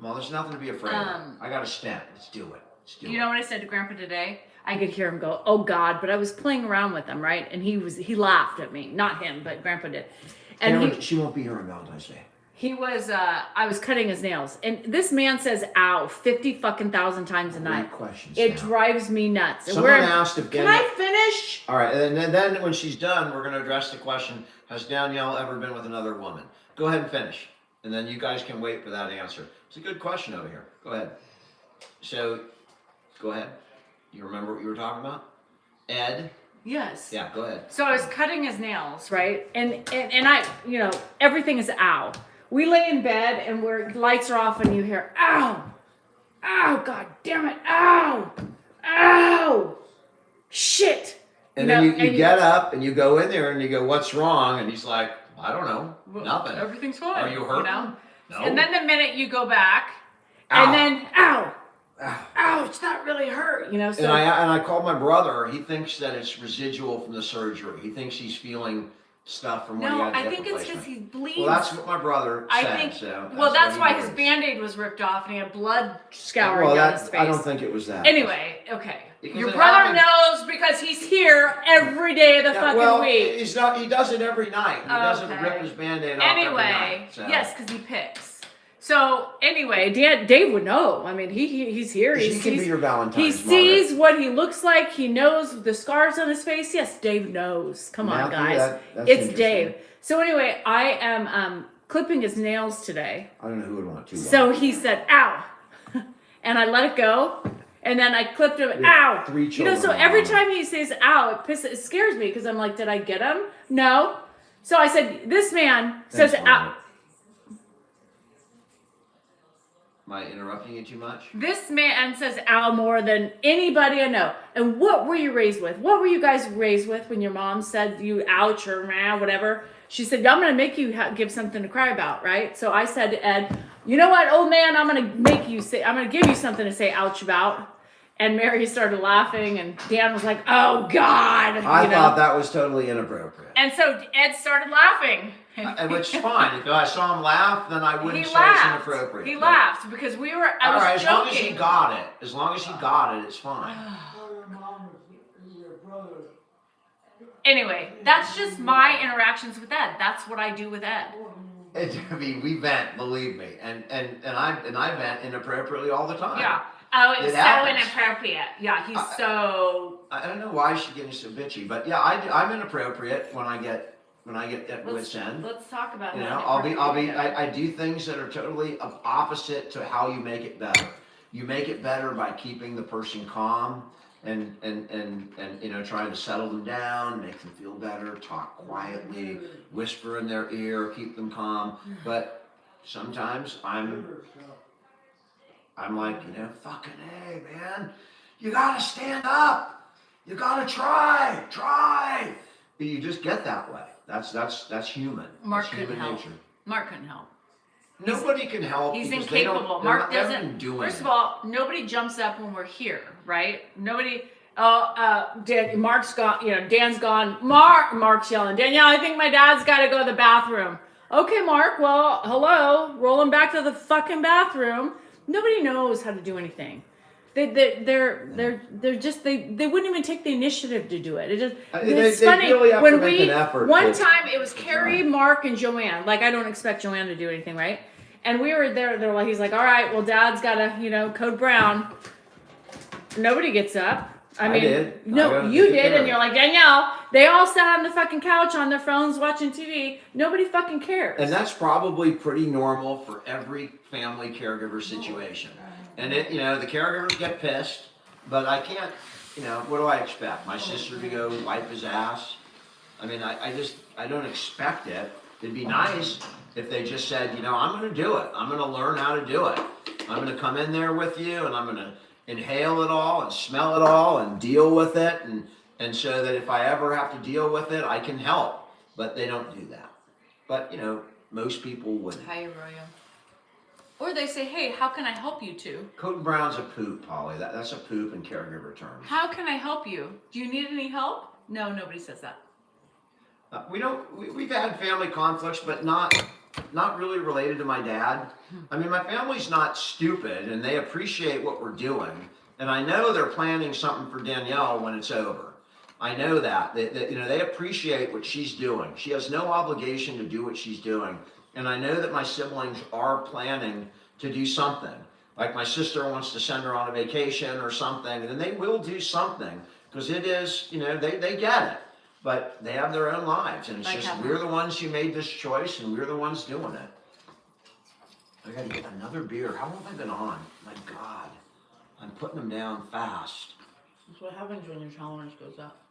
Well, there's nothing to be afraid of. I got a stent. Let's do it. Let's do it. You know what I said to Grandpa today? I could hear him go, "Oh God!" But I was playing around with him, right? And he laughed at me, not him, but Grandpa did. And Cameron, she won't be here on Valentine's Day. he was, I was cutting his nails, and this man says "ow" 50,000 times a night. Great questions. It now. drives me nuts. And Someone we're- asked if Can Danielle. I finish? All right, and then when she's done, we're going to address the question: has Danielle ever been with another woman? Go ahead and finish, and then you guys can wait for that answer. It's a good question over here. Go ahead. So, go ahead. You remember what you were talking about? Ed? Yes. Yeah, go ahead. So I was cutting his nails, right? And I, everything is ow. We lay in bed and lights are off and you hear ow, ow, God damn it, ow, ow, shit. And You then know, you get up and you go in there and you go, "What's wrong?" And he's like, "I don't know, nothing." Everything's fine. Are you hurt? know? No. And then the minute you go back, Ow. And then ow, Ow. ow, it's not really hurt, So And I called my brother. He thinks that it's residual from the surgery. He thinks he's feeling stuff from when he no, had the I hip think it's replacement. because he bleeds. Well, that's what my brother I said. think. So Well, that's what why he his believes. Band-Aid was ripped off and he had blood scouring Well, down his face. I don't think it was that. Anyway, okay. Because Your it brother happened- knows because he's here every day of the Yeah, fucking well, week. he's not. He does it every night. He doesn't Okay. rip his Band-Aid off every Anyway, night. So. yes, because he picks. So anyway, Dave would know. I mean, he's here. She can be your Valentine's. He mother. sees what he looks like. He knows the scars on his face. Yes, Dave knows. Come on, Matthew, guys. that's It's interesting. Dave. So anyway, I am clipping his nails today. I don't know who would want to. So he said, "Ow," and I let it go, and then I clipped him. We have Ow. 3 children. So every time he says "ow," it scares me because I'm like, did I get him? No. So I said, this man says Thanks, "ow." Margaret. Am I interrupting you too much? This man says "ow" more than anybody I know. And what were you raised with? What were you guys raised with when your mom said you ouch or meh, whatever? She said, "I'm going to make you give something to cry about," right? So I said to Ed, "You know what, old man? I'm going to give you something to say ouch about." And Mary started laughing, and Dan was like, "Oh God!" I thought that was totally inappropriate. and so Ed started laughing. And which is fine. If I saw him laugh, then I wouldn't He say laughed. it's inappropriate. He But- laughed because we were. I All was right, as long as joking. he got it. As long as he got it, it's fine. Anyway, that's just my interactions with Ed. That's what I do with Ed. I mean, we vent, believe me, and I vent inappropriately all the time. Yeah. Oh, it was It so happens. inappropriate. Yeah, he's so. I don't know why she's getting so bitchy, but yeah, I'm inappropriate when I get at wit's end. Let's talk about You that. know, I do things that are totally opposite to how you make it better. You make it better by keeping the person calm and trying to settle them down, make them feel better, talk quietly, whisper in their ear, keep them calm. But sometimes I'm like, fucking hey, man, you gotta stand up. You gotta try. But you just get that way. That's human. Mark That's couldn't human help. nature. Mark couldn't help. Nobody can help. He's because they don't- incapable. they're Mark not- they haven't doesn't. been doing First it. of all, nobody jumps up when we're here, right? Nobody. Mark's gone, Dan's gone. Mark's yelling, "Danielle, I think my dad's got to go to the bathroom." Okay, Mark, well, hello. Roll him back to the fucking bathroom. Nobody knows how to do anything. They're just, they wouldn't even take the initiative to do it. It's They funny. really have when to make we, an effort one to- time it was Carrie, Mark, and Joanne. Like, I don't expect Joanne to do anything, right? And we were there, he's like, "All right, well, Dad's got to, code brown." Nobody gets up. I mean, did. I no, got you to did, care. and you're like, "Danielle." They all sat on the fucking couch on their phones watching TV. Nobody fucking cares. And that's probably pretty normal for every family caregiver situation. And the caregivers get pissed, but I can't, what do I expect? My sister to go wipe his ass? I mean, I don't expect it. It'd be nice if they just said, I'm going to do it. I'm going to learn how to do it. I'm going to come in there with you, and I'm going to inhale it all and smell it all and deal with it, and so that if I ever have to deal with it, I can help. But they don't do that. But most people wouldn't. Hi, Arroyo. Or they say, hey, how can I help you too? Cotton Brown's a poop, Polly. That's a poop in caregiver terms. How can I help you? Do you need any help? No, nobody says that. We've had family conflicts, but not really related to my dad. I mean, my family's not stupid, and they appreciate what we're doing. And I know they're planning something for Danielle when it's over. I know that. They appreciate what she's doing. She has no obligation to do what she's doing. And I know that my siblings are planning to do something. Like my sister wants to send her on a vacation or something, and they will do something, because it is, they get it. But they have their own lives, and it's Like just Heather. we're the ones who made this choice, and we're the ones doing it. I gotta get another beer. How long have I been on? My God, I'm putting them down fast. That's what happens when your tolerance goes up.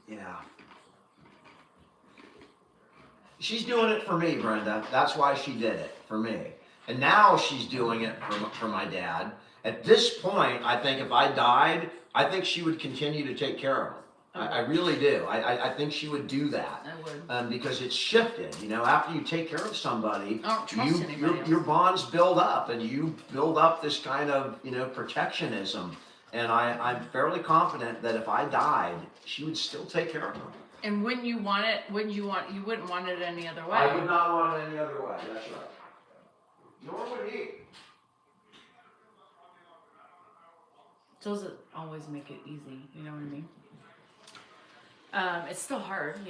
Yeah. She's doing it for me, Brenda. That's why she did it, for me. And now she's doing it for my dad. At this point, I think if I died, I think she would continue to take care of him. I really do. I think she would do that. I would. Because it's shifted. After you take care of somebody, I don't trust anybody else. your bonds build up, and you build up this kind of, protectionism. And I'm fairly confident that if I died, she would still take care of him. And wouldn't you want it? You wouldn't want it any other way. I would not want it any other way. That's right. Nor would he. Doesn't always make it easy, you know what I mean? It's still hard,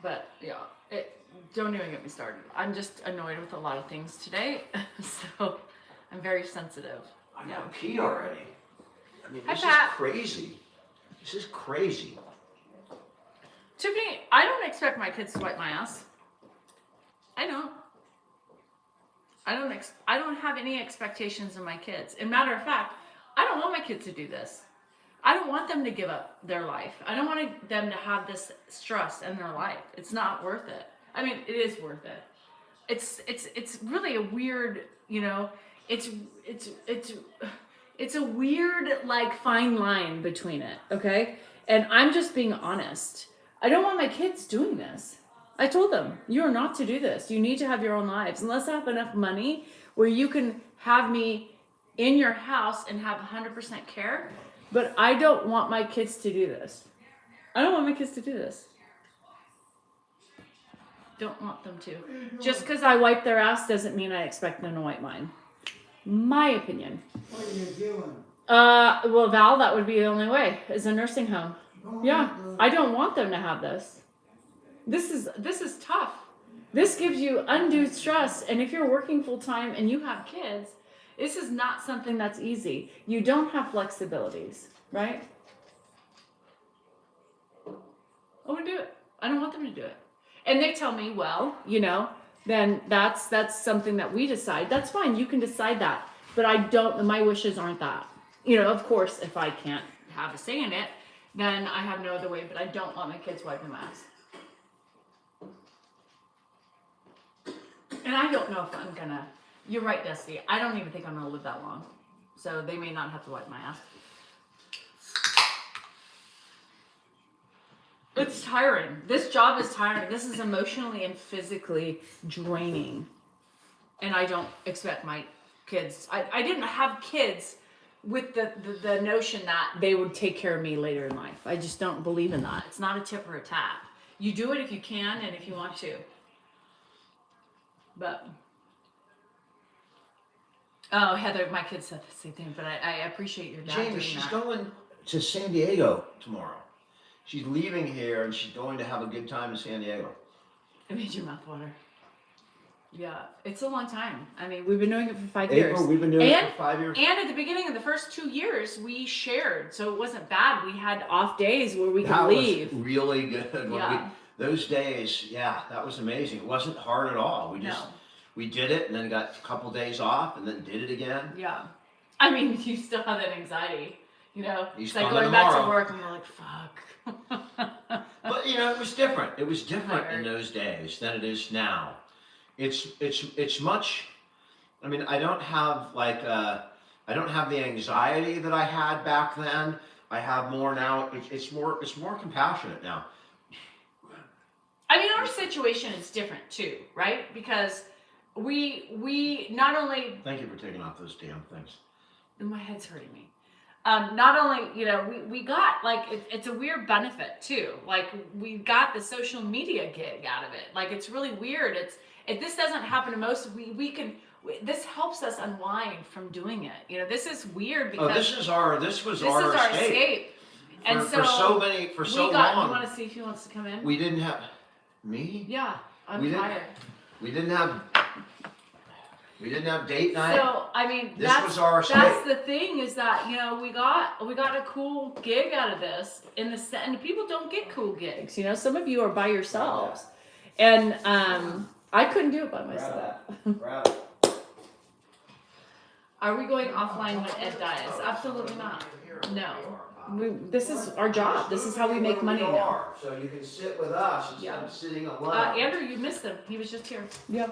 but yeah, don't even get me started. I'm just annoyed with a lot of things today, so I'm very sensitive. I got to pee already. I mean, Hi, this Pat. is crazy. This is crazy. Tiffany, I don't expect my kids to wipe my ass. I don't. I don't have any expectations of my kids. And matter of fact, I don't want my kids to do this. I don't want them to give up their life. I don't want them to have this stress in their life. It's not worth it. I mean, it is worth it. It's really a weird, it's a weird, like, fine line between it, okay? And I'm just being honest. I don't want my kids doing this. I told them, you are not to do this. You need to have your own lives. Unless I have enough money where you can have me in your house and have 100% care. But I don't want my kids to do this. I don't want my kids to do this. Don't want them to. Just because I wipe their ass doesn't mean I expect them to wipe mine. My opinion. What are you doing? Well, Val, that would be the only way, is a nursing home. Yeah, I don't want them to have this. This is tough. This gives you undue stress, and if you're working full time and you have kids, this is not something that's easy. You don't have flexibilities, right? I wouldn't do it. I don't want them to do it. And they tell me, well, then that's something that we decide. That's fine. You can decide that. But I don't, my wishes aren't that. Of course, if I can't have a say in it, then I have no other way, but I don't want my kids wiping my ass. And I don't know if I'm gonna, you're right, Dusty. I don't even think I'm gonna live that long. So they may not have to wipe my ass. It's tiring. This job is tiring. This is emotionally and physically draining. And I don't expect my kids, I didn't have kids with the notion that they would take care of me later in life. I just don't believe in that. It's not a tip or a tap. You do it if you can and if you want to. But, oh, Heather, my kids said the same thing, but I appreciate your dad Jamie, doing she's that. going to San Diego tomorrow. She's leaving here, and she's going to have a good time in San Diego. It made your mouth water. Yeah, it's a long time. I mean, we've been doing it for 5 years. April, we've been doing it And- for 5 years. And at the beginning of the first 2 years, we shared, so it wasn't bad. We had off days where we could That leave. was really good. Yeah. Those days, yeah, that was amazing. It wasn't hard at all. No. We did it, and then got a couple days off, and then did it again. Yeah. I mean, you still have that anxiety, It's like coming going back to tomorrow. work and you're like, fuck. But it was different. It was different in Tired. those days than it is now. It's much. I mean, I don't have I I don't have the anxiety that I had back then. I have more now. It's more compassionate now. I mean, our situation is different too, right? Because we not only, Thank you for taking off those damn things. my head's hurting me. Not only, we got like it's a weird benefit too. Like we got the social media gig out of it. Like it's really weird. If this doesn't happen to most, this helps us unwind from doing it. This is weird because This was our escape. And for so long. You want to see if he wants to come in? We didn't have me. Yeah, I'm We didn't- tired. We didn't have date night. So I mean, This was our that's escape. the thing is that we got a cool gig out of this and people don't get cool gigs. Some of you are by yourselves, and I couldn't do it by myself. Are we going offline when Ed dies? Absolutely not. No. This is our job. This is how we make money now. So you can sit with us instead of sitting alone. Andrew, you missed him. He was just here. Yeah.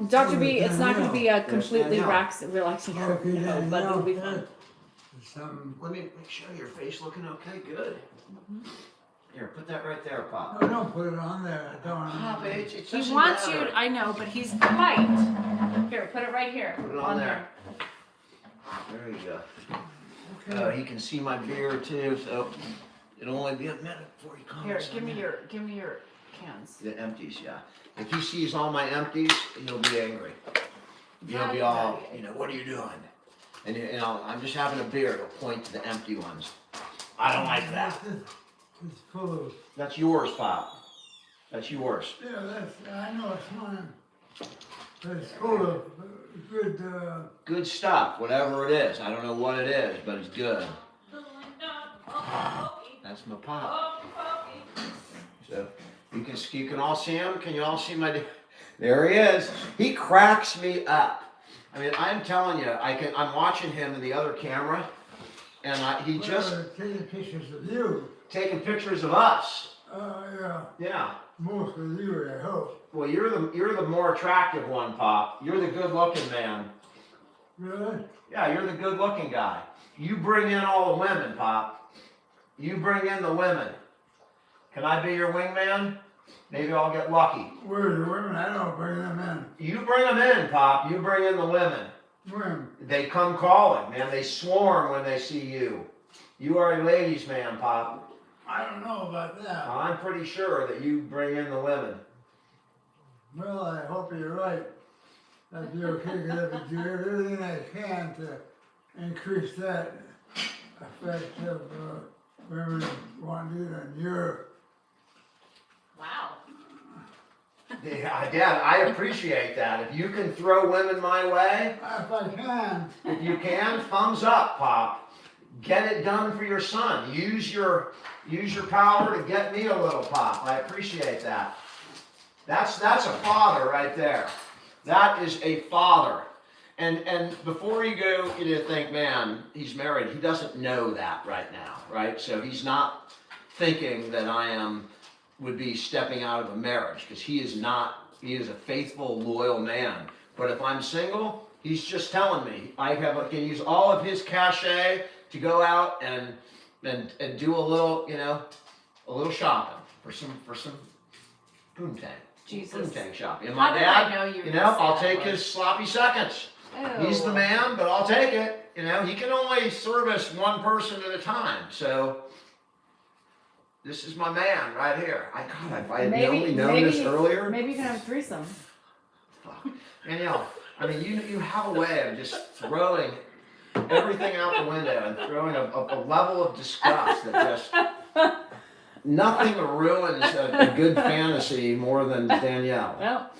Dr. B, it's not going to be a completely Danielle. relaxing, Okay, no, but it'll be fun. Let me make sure your face looking okay. Good. Here, put that right there, Pop. No, don't put it on there. I don't want Pop, it He doesn't wants matter. you. I know, but he's polite. Here, put it right here. Put it on there. There you go. Okay. He can see my beard too, so it'll only be a minute before he comes. Here, give me your cans. The empties, yeah. If he sees all my empties, he'll be angry. He'll be all, what are you doing? And I'm just having a beer. He'll point to the empty ones. I don't like that. It's full of, That's yours, Pop. That's yours. I know it's mine. But it's full of good, Good stuff, whatever it is. I don't know what it is, but it's good. That's my Pop. So you can all see him. Can you all see my? There he is. He cracks me up. I mean, I'm telling you, I'm watching him in the other camera, and he just taking pictures of you. taking pictures of us. Yeah, Yeah. most of you, I hope. Well, you're the more attractive one, Pop. You're the good-looking man. Really? Yeah, you're the good-looking guy. You bring in all the women, Pop. You bring in the women. Can I be your wingman? Maybe I'll get lucky. Where's the women? I don't bring them in. You bring them in, Pop. You bring in the women. Women. They come calling, man. They swarm when they see you. You are a ladies' man, Pop. I don't know about that. I'm pretty sure that you bring in the women. Well, I hope you're right. That'd be okay, because I would do everything I can to increase that effect of women wanting it on your. Wow. Yeah, Dad, I appreciate that. If you can throw women my way, If I can, if you can, thumbs up, Pop. Get it done for your son. Use your power to get me a little Pop. I appreciate that. That's a father right there. That is a father. And before you go, you think, man, he's married. He doesn't know that right now, right? So he's not thinking that would be stepping out of a marriage, because he is not. He is a faithful, loyal man. But if I'm single, he's just telling me I can use all of his cachet to go out and do a little shopping for some poontang. Jesus. Poontang shopping. And How my did I dad, know you were gonna say I'll that take word? his sloppy seconds. He's the man, but I'll take it. He can only service one person at a time. So this is my man right here. If I had only known this earlier. Maybe you can have a threesome. Fuck. Danielle, I mean, you have a way of just throwing everything out the window and throwing a level of disgust that just nothing ruins a good fantasy more than Danielle. Well,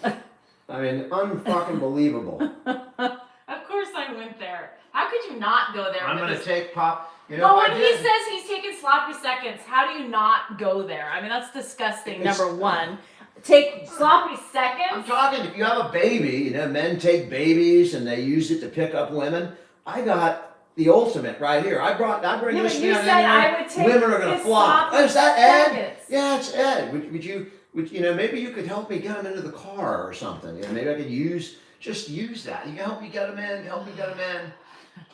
I mean, unfucking believable. of course I went there. How could you not go there? I'm with gonna this- take Pop. Well, if I when he did- says he's taking sloppy seconds, how do you not go there? I mean, that's disgusting. It's- Number one, take sloppy I'm seconds. talking, if you have a baby, men take babies and they use it to pick up women. I got the ultimate right here. I bring Yeah, this but you man in said there. I would take Women are gonna his flock. sloppy Oh, is that Ed? seconds. Yeah, it's Ed. Would maybe you could help me get him into the car or something. Maybe I could use just use that. You can help me get them in, help me get them in.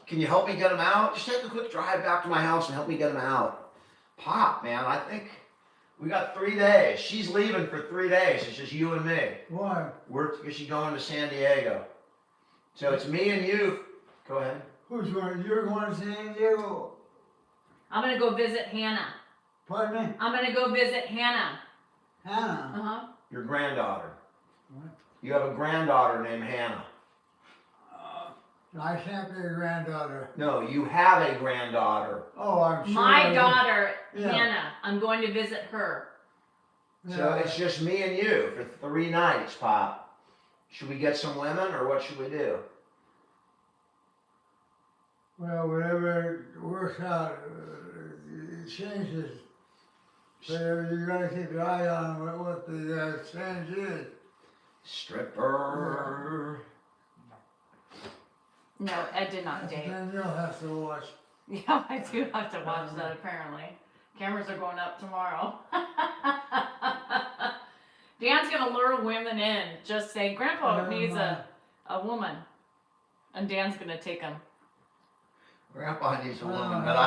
Can you help me get them out? Just take a quick drive back to my house and help me get them out. Pop, man, I think we got 3 days. She's leaving for 3 days. It's just you and me. Why? She's going to San Diego. So it's me and you. Go ahead. Who's going? You're going to San Diego? I'm gonna go visit Hannah. Pardon me? I'm gonna go visit Hannah. Hannah? Uh-huh. Your granddaughter. What? You have a granddaughter named Hannah. I can't be a granddaughter. No, you have a granddaughter. Oh, I'm sure. My daughter, Yeah. Hannah. I'm going to visit her. So it's just me and you for 3 nights, Pop. Should we get some women or what should we do? Well, whatever works out, it changes. So you gotta keep your eye on what the change is. Stripper. No, Ed did not date. Then you'll have to watch. Yeah, I do have to watch that apparently. Cameras are going up tomorrow. Dan's gonna lure women in. Just say, Grandpa needs a woman. And Dan's gonna take him. Grandpa needs a woman, Oh, but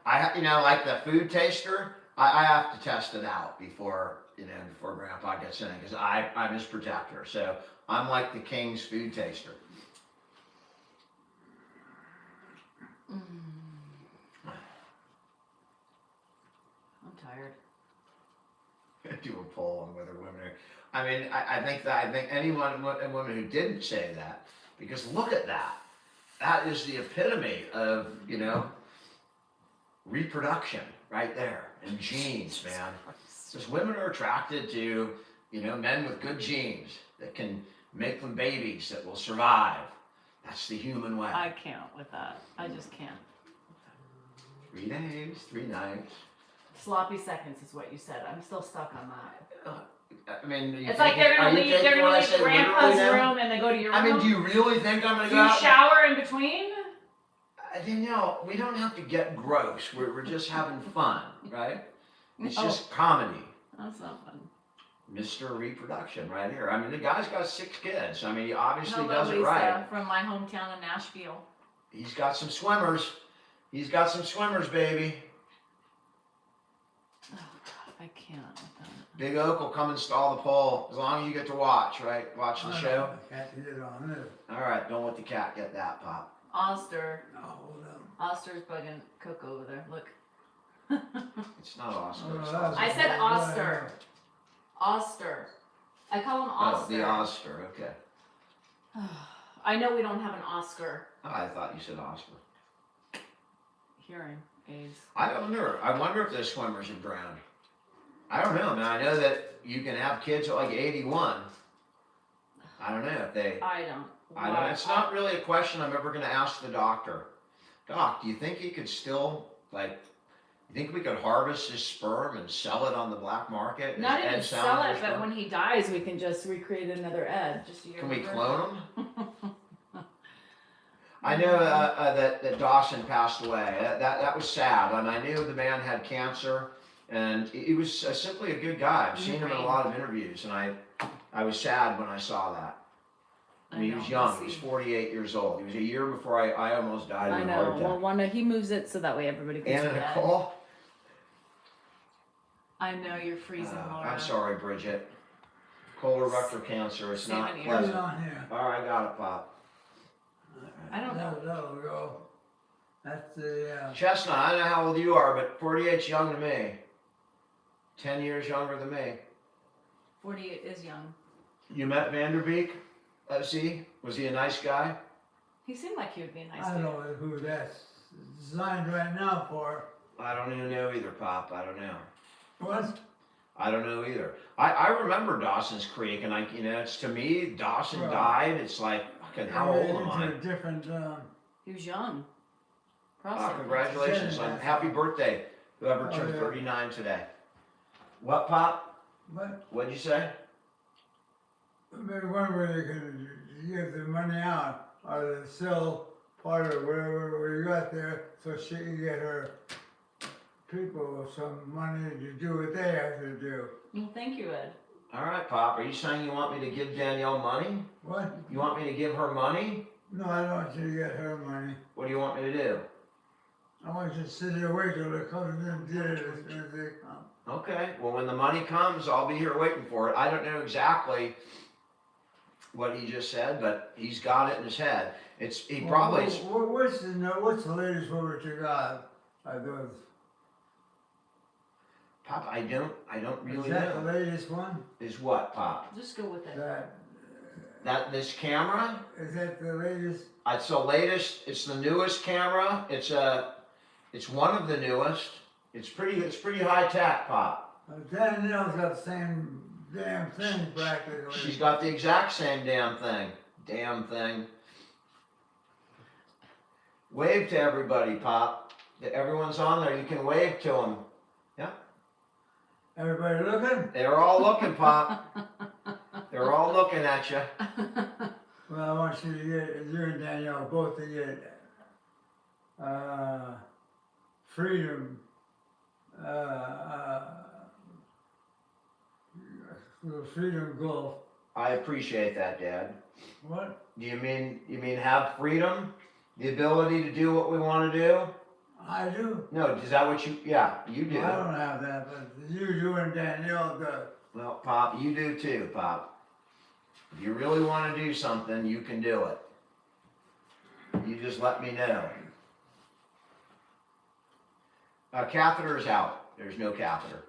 I, you know, like the food taster, I have to test it out before, you know, before Grandpa gets in, because I'm his protector. So I'm like the king's food taster. I'm tired. Do a poll on whether women are. I mean, I think anyone and women who didn't say that, because look at that. That is the epitome of, you know, reproduction right there, and genes, man. Because women are attracted to, you know, men with good genes that can make them babies that will survive. That's the human way. I can't with that. I just can't. 3 days, 3 nights. Sloppy seconds is what you said. I'm still stuck on that. I mean, It's like they're gonna leave Grandpa's room and they go to your room. I mean, do you really think I'm gonna Do go you out? shower in between? Danielle, we don't have to get gross. We're just having fun, right? It's Oh. just comedy. That's not fun. Mr. Reproduction right here. I mean, the guy's got 6 kids. I mean, he obviously Hello, does it Lisa, right. from my hometown of Nashville. He's got some swimmers. He's got some swimmers, baby. Oh God, I can't with that. Big Oak will come install the pole as long as you get to watch, right? Watch the show. I can't get on this. All right, don't let the cat get that, Pop. Oster. No, hold on. Oster's bugging Coco over there. Look. It's not Oscar. Oh, It's that's- I said Oscar. Oster. Oster. I call him Oh, Oster. the Oscar, okay. I know we don't have an Oscar. Oh, I thought you said Oscar. Hearing aids. I don't know. I wonder if those swimmers have drowned. I don't know, man. I know that you can have kids at like 81. I don't know if they. I don't. I don't. It's not really a question I'm ever going to ask the doctor. Doc, do you think he could still like? You think we could harvest his sperm and sell it on the black market? Not Is even Ed sell selling it, his but sperm? when he dies, we can just recreate another Ed. Just a year Can we later. clone him? I know that Dawson passed away. That was sad, and I knew the man had cancer, and he was simply a good guy. I've seen him in a lot of interviews, and I was sad when I saw that. I mean, he was young. He was 48 years old. He was a year before I almost died I of a heart know. attack. Well, he moves it so that way everybody can Anna see Ed. Nicole. I know you're freezing, Laura. I'm sorry, Bridget. Colorectal cancer. It's Same not in here. Put it pleasant. on here. All right, I got it, Pop. I don't know. That'll go. That's the, Chestnut, I don't know how old you are, but 48's young to me. 10 years younger than me. 48 is young. You met Vanderbeek? See? Was he a nice guy? He seemed like he would be a nice I guy. don't know who that's designed right now for. I don't even know either, Pop. I don't know. What? I don't know either. I remember Dawson's Creek, and it's to me, Dawson Right. died. It's like, fucking, how old am I? Into a different, He was young. Oh, Prostate. congratulations on happy birthday, whoever Oh, turned yeah. 39 today. What, Pop? but What'd you say? maybe one way you can give the money out, or to sell part of whatever we got there, so she can get her people some money to do what they have to do. Well, thank you, Ed. All right, Pop, are you saying you want me to give Danielle money? What? You want me to give her money? No, I don't want you to get her money. What do you want me to do? I want you to sit here and wait till it comes in and get it as soon as they come. Okay, well, when the money comes, I'll be here waiting for it. I don't know exactly what he just said, but he's got it in his head. He probably, What's the latest one that you got? Those. Pop, I don't really Is that the know. latest one? Is what, Pop? Just go with it. This camera? Is that the latest? It's the latest, it's the newest camera. It's one of the newest. It's pretty high tech, Pop. Danielle's got the same damn thing practically. She's got the exact same damn thing. Damn thing. Wave to everybody, Pop. Everyone's on there. You can wave to them. Everybody looking? They're all looking, Pop. They're all looking at you. Well, I want you to get, you and Danielle both to get, freedom, the freedom golf. I appreciate that, Dad. What? Do you mean have freedom? The ability to do what we want to do? I do. No, is that what you, yeah, you do. I don't have that, but you and Danielle do. Well, Pop, you do too, Pop. If you really want to do something, you can do it. You just let me know. Catheter is out. There's no catheter.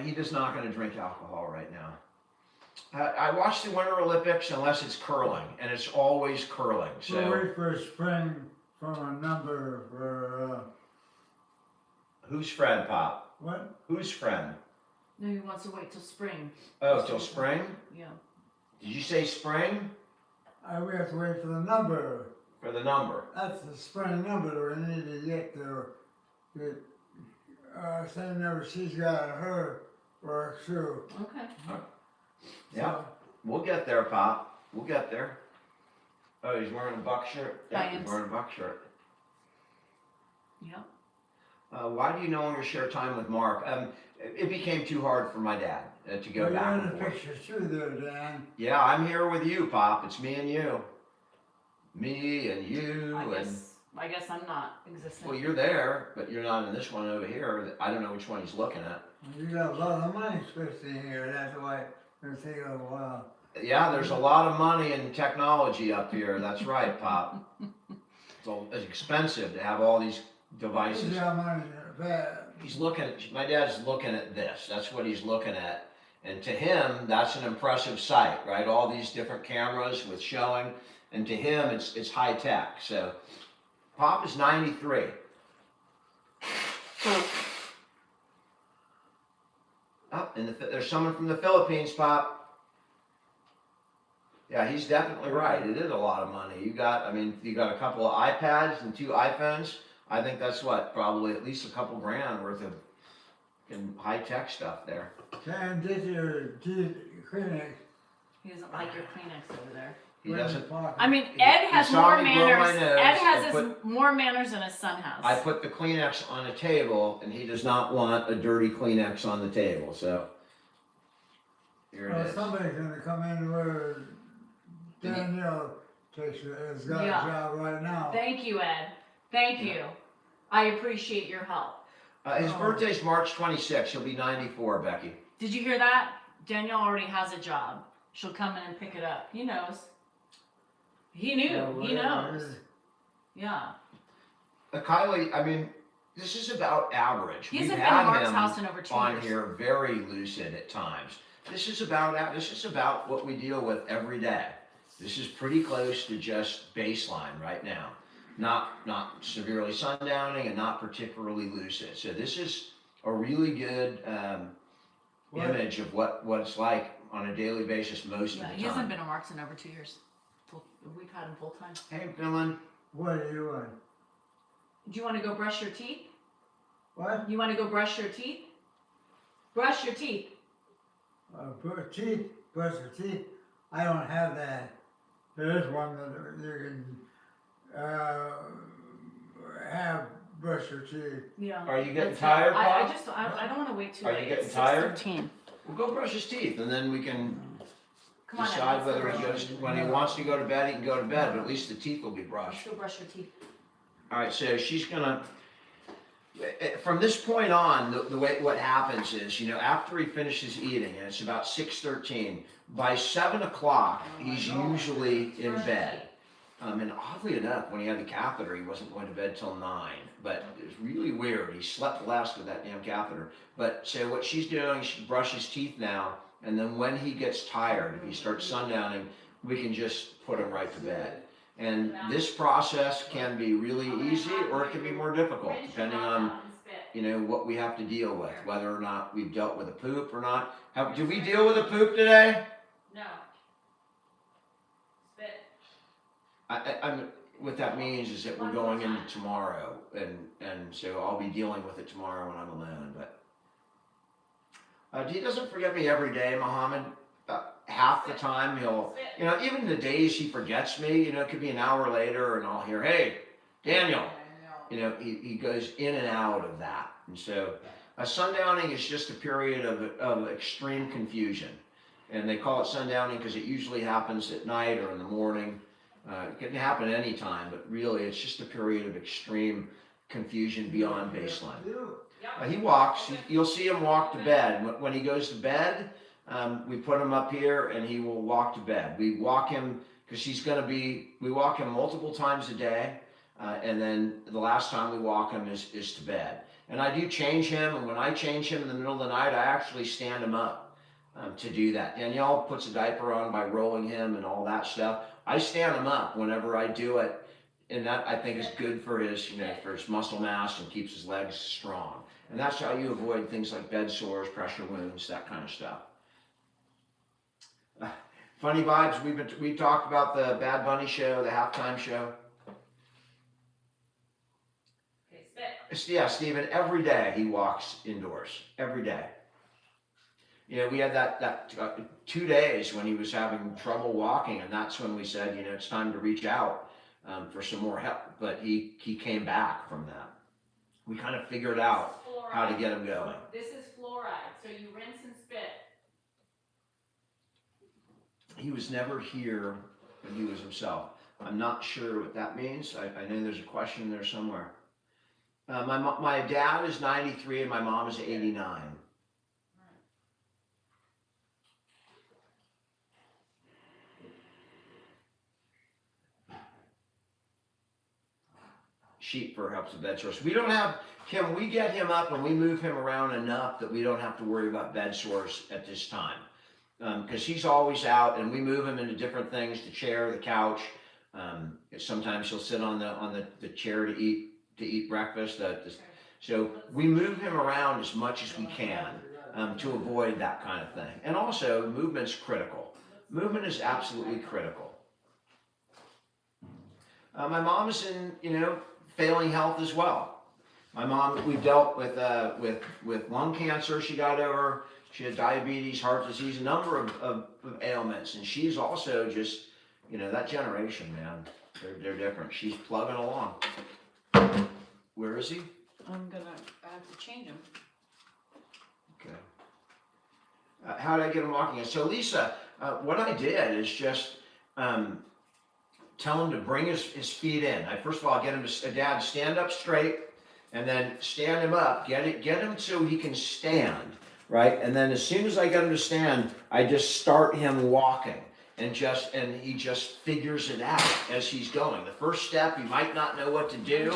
He is not going to drink alcohol right now. I watch the Winter Olympics unless it's curling, and it's always curling. We'll So wait for a spring from a number for, who's friend, Pop? what? Who's friend? No, he wants to wait till spring. Oh, till spring? Yeah. Did you say spring? We have to wait for the number. For the number? That's the spring number that we need to get to. Same number she's got her work too. Okay. Yeah. We'll get there, Pop. We'll get there. Oh, he's wearing a buck shirt? Yeah, he's Diane's. wearing a buck shirt. Yeah. Why do you no longer share time with Mark? It became too hard for my dad to go Well, back you're and in the forth. picture too there, Dan. Yeah, I'm here with you, Pop. It's me and you. Me and you I guess I'm not existing. well, you're there, but you're not in this one over here. I don't know which one he's looking at. You got a lot of money spent in here, that's why it'll take a while. Yeah, there's a lot of money and technology up here. That's right, Pop. It's expensive to have all these devices. You got money bad. My dad's looking at this. That's what he's looking at. And to him, that's an impressive sight, right? All these different cameras with showing. And to him, it's high tech. So Pop is 93. Oh, and there's someone from the Philippines, Pop. Yeah, he's definitely right. It is a lot of money. You got a couple of iPads and 2 iPhones. I think that's probably at least a couple grand worth of high tech stuff there. Dan, did your Kleenex? He doesn't like your Kleenex over there. He doesn't. I mean, He- Ed he has saw more me blow my manners. nose Ed has and more manners than his son has. I put the Kleenex on a table, and he does not want a dirty Kleenex on the table. So here it is. Somebody's gonna come in where Danielle has got a Yeah. job right now. Thank you, Ed. Thank you. I appreciate your help. His birthday's March 26th. He'll be 94, Becky. Did you hear that? Danielle already has a job. She'll come in and pick it up. He knows. He knew. So He whatever it knows. is. Yeah. Kylie, I mean, this is about average. He We've hasn't been had in Mark's him house in over 2 on years. here very lucid at times. This is about what we deal with every day. This is pretty close to just baseline right now. Not severely sundowning and not particularly lucid. So this is a really good What? image of what it's like on a daily basis most Yeah, of the he hasn't time. been in Mark's in over 2 years. We've had him full time. Hey, Dylan. What do you want? Do you want to go brush your teeth? What? You want to go brush your teeth? Brush your teeth. Brush your teeth? I don't have that. There is one that you can, have brush your teeth. Yeah. Are you getting That's it. tired, I Bob? just, I don't wanna wait too Are you late. getting It's tired? 6:15. Well, go brush his teeth, and then we can Come on, Ed, decide let's go whether he brush goes, your- when he wants to go to bed, he can go to bed, but at least the teeth will be Let's brushed. go brush your teeth. All right, so she's gonna, from this point on, the way, what happens is, you know, after he finishes eating, and it's about 6:13, by 7 o'clock, he's usually in bed. And oddly enough, when he had the catheter, he wasn't going to bed till 9, but it's really weird. He slept less with that damn catheter. But so what she's doing, she brushes teeth now, and then when he gets tired, if he starts sundowning, we can just put him right to bed. And this process can be really easy, or it can be more difficult, depending on, you know, what we have to deal with, whether or not we've dealt with a poop or not. Did we deal with a poop today? No. Spit. I'm, what that means is that we're going into tomorrow, and so I'll be dealing with it tomorrow when I'm alone, but. He doesn't forget me every day, Muhammad. Half the time he'll, you know, even the days he forgets me, you know, it could be an hour later and I'll hear, hey, Daniel. You know, he goes in and out of that. And so sundowning is just a period of extreme confusion. And they call it sundowning because it usually happens at night or in the morning. It can happen anytime, but really it's just a period of extreme confusion beyond baseline. He walks, you'll see him walk to bed. When he goes to bed, we put him up here and he will walk to bed. We walk him, because we walk him multiple times a day. And then the last time we walk him is to bed. And I do change him, and when I change him in the middle of the night, I actually stand him up to do that. Danielle puts a diaper on by rolling him and all that stuff. I stand him up whenever I do it, and that I think is good for his, you know, for his muscle mass and keeps his legs strong. And that's how you avoid things like bed sores, pressure wounds, that kind of stuff. Funny vibes. We talked about the Bad Bunny show, the halftime show. Okay, spit. Yeah, Stephen. Every day he walks indoors. Every day. You know, we had that 2 days when he was having trouble walking, and that's when we said, you know, it's time to reach out for some more help. But he came back from that. We kind of figured out how to get him going. This is fluoride, so you rinse and spit. He was never here when he was himself. I'm not sure what that means. I know there's a question there somewhere. My dad is 93 and my mom is 89. Sheep fur helps with bed sores. We don't have him, we get him up and we move him around enough that we don't have to worry about bed sores at this time. Because he's always out, and we move him into different things, the chair, the couch. Sometimes he'll sit on the chair to eat breakfast. So we move him around as much as we can to avoid that kind of thing. And also, movement's critical. Movement is absolutely critical. My mom is in, you know, failing health as well. My mom, we dealt with lung cancer. She got over. She had diabetes, heart disease, a number of ailments, and she's also just, you know, that generation, man. They're different. She's plugging along. Where is he? I have to change him. Okay. How did I get him walking? So Lisa, what I did is just tell him to bring his feet in. First of all, get him to, Dad, stand up straight, and then stand him up. Get him so he can stand. Right, and then as soon as I get him to stand, I just start him walking, and he just figures it out as he's going. The first step, he might not know what to do,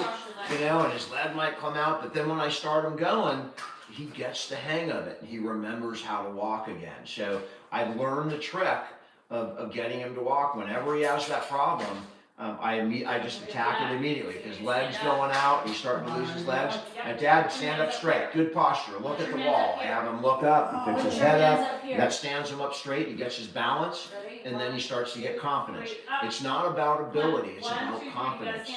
you know, and his leg might come out, but then when I start him going, he gets the hang of it, and he remembers how to walk again. So I've learned the trick of getting him to walk. Whenever he has that problem, I just attack it immediately. If his leg's going out, he's starting to lose his legs. And Dad, stand up straight. Good posture. Look at the wall. I have him look up. He picks his head up. That stands him up straight. He gets his balance. And then he starts to get confidence. It's not about ability. It's about confidence.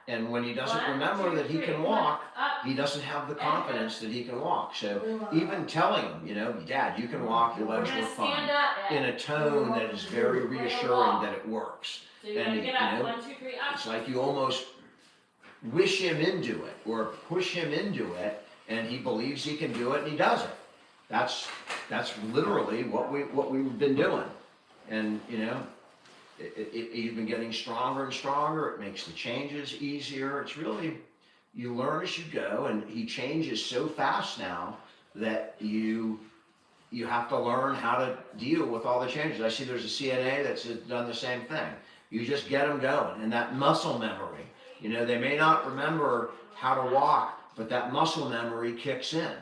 And when he doesn't remember that he can walk, he doesn't have the confidence that he can walk. So even telling him, you know, Dad, you can walk. Your legs work fine. In a tone that is very reassuring that it works. So you're And, gonna get up. you know, 1, 2, 3, up. It's like you almost wish him into it or push him into it, and he believes he can do it and he does it. That's literally what we've been doing. And you know, he's been getting stronger and stronger. It makes the changes easier. It's really, you learn as you go, and he changes so fast now that you have to learn how to deal with all the changes. I see there's a CNA that's done the same thing. You just get them going, and that muscle memory. You know, they may not remember how to walk, but that muscle memory kicks in.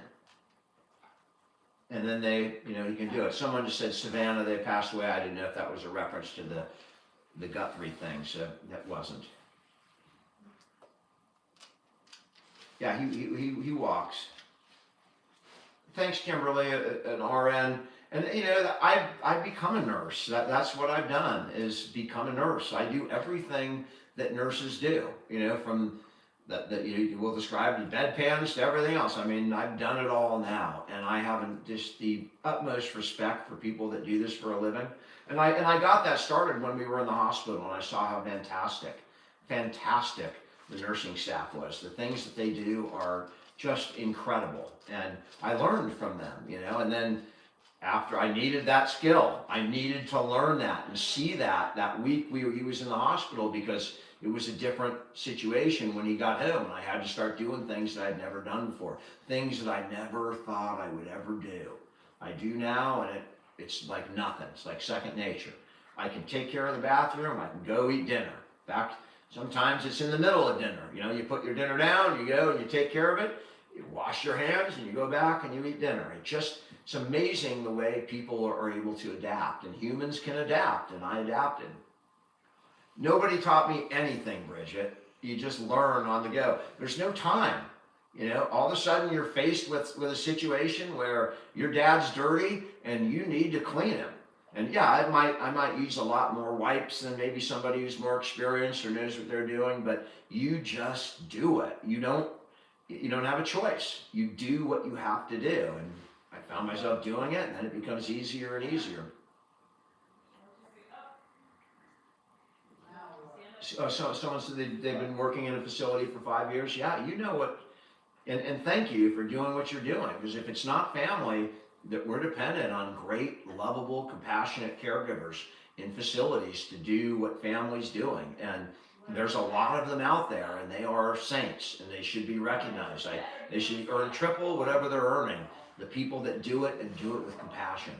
And then you can do it. Someone just said Savannah, they passed away. I didn't know if that was a reference to the Guthrie thing, so that wasn't. Yeah, he walks. Thanks, Kimberly, an RN. And you know, I've become a nurse. That's what I've done, is become a nurse. I do everything that nurses do. You know, from that you will describe the bedpans to everything else. I mean, I've done it all now, and I have just the utmost respect for people that do this for a living. And I got that started when we were in the hospital, and I saw how fantastic the nursing staff was. The things that they do are just incredible, and I learned from them, you know. And then after I needed that skill, I needed to learn that and see that week he was in the hospital, because it was a different situation when he got home, and I had to start doing things that I'd never done before, things that I never thought I would ever do. I do now, and it's like nothing. It's like second nature. I can take care of the bathroom. I can go eat dinner. In fact, sometimes it's in the middle of dinner. You know, you put your dinner down, you go and you take care of it. You wash your hands and you go back and you eat dinner. It's amazing the way people are able to adapt, and humans can adapt, and I adapted. Nobody taught me anything, Bridget. You just learn on the go. There's no time. You know, all of a sudden you're faced with a situation where your dad's dirty and you need to clean him. And yeah, I might use a lot more wipes than maybe somebody who's more experienced or knows what they're doing, but you just do it. You don't have a choice. You do what you have to do. And I found myself doing it, and then it becomes easier and easier. So someone said they've been working in a facility for 5 years. Yeah, you know what, and thank you for doing what you're doing, because if it's not family, that we're dependent on great, lovable, compassionate caregivers in facilities to do what family's doing. And there's a lot of them out there, and they are saints, and they should be recognized. They should earn triple whatever they're earning. The people that do it and do it with compassion,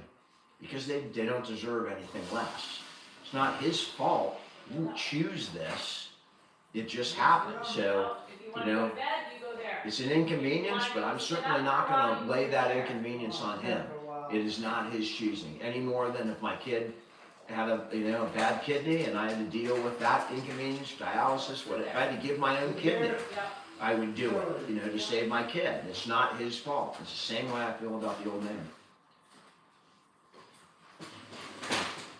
because they don't deserve anything less. It's not his fault. You didn't choose this. It just happened. So, you know, it's an inconvenience, but I'm certainly not going to lay that inconvenience on him. It is not his choosing, any more than if my kid had a bad kidney and I had to deal with that inconvenience, dialysis, what if I had to give my own kidney, I would do it, to save my kid. It's not his fault. It's the same way I feel about the old man.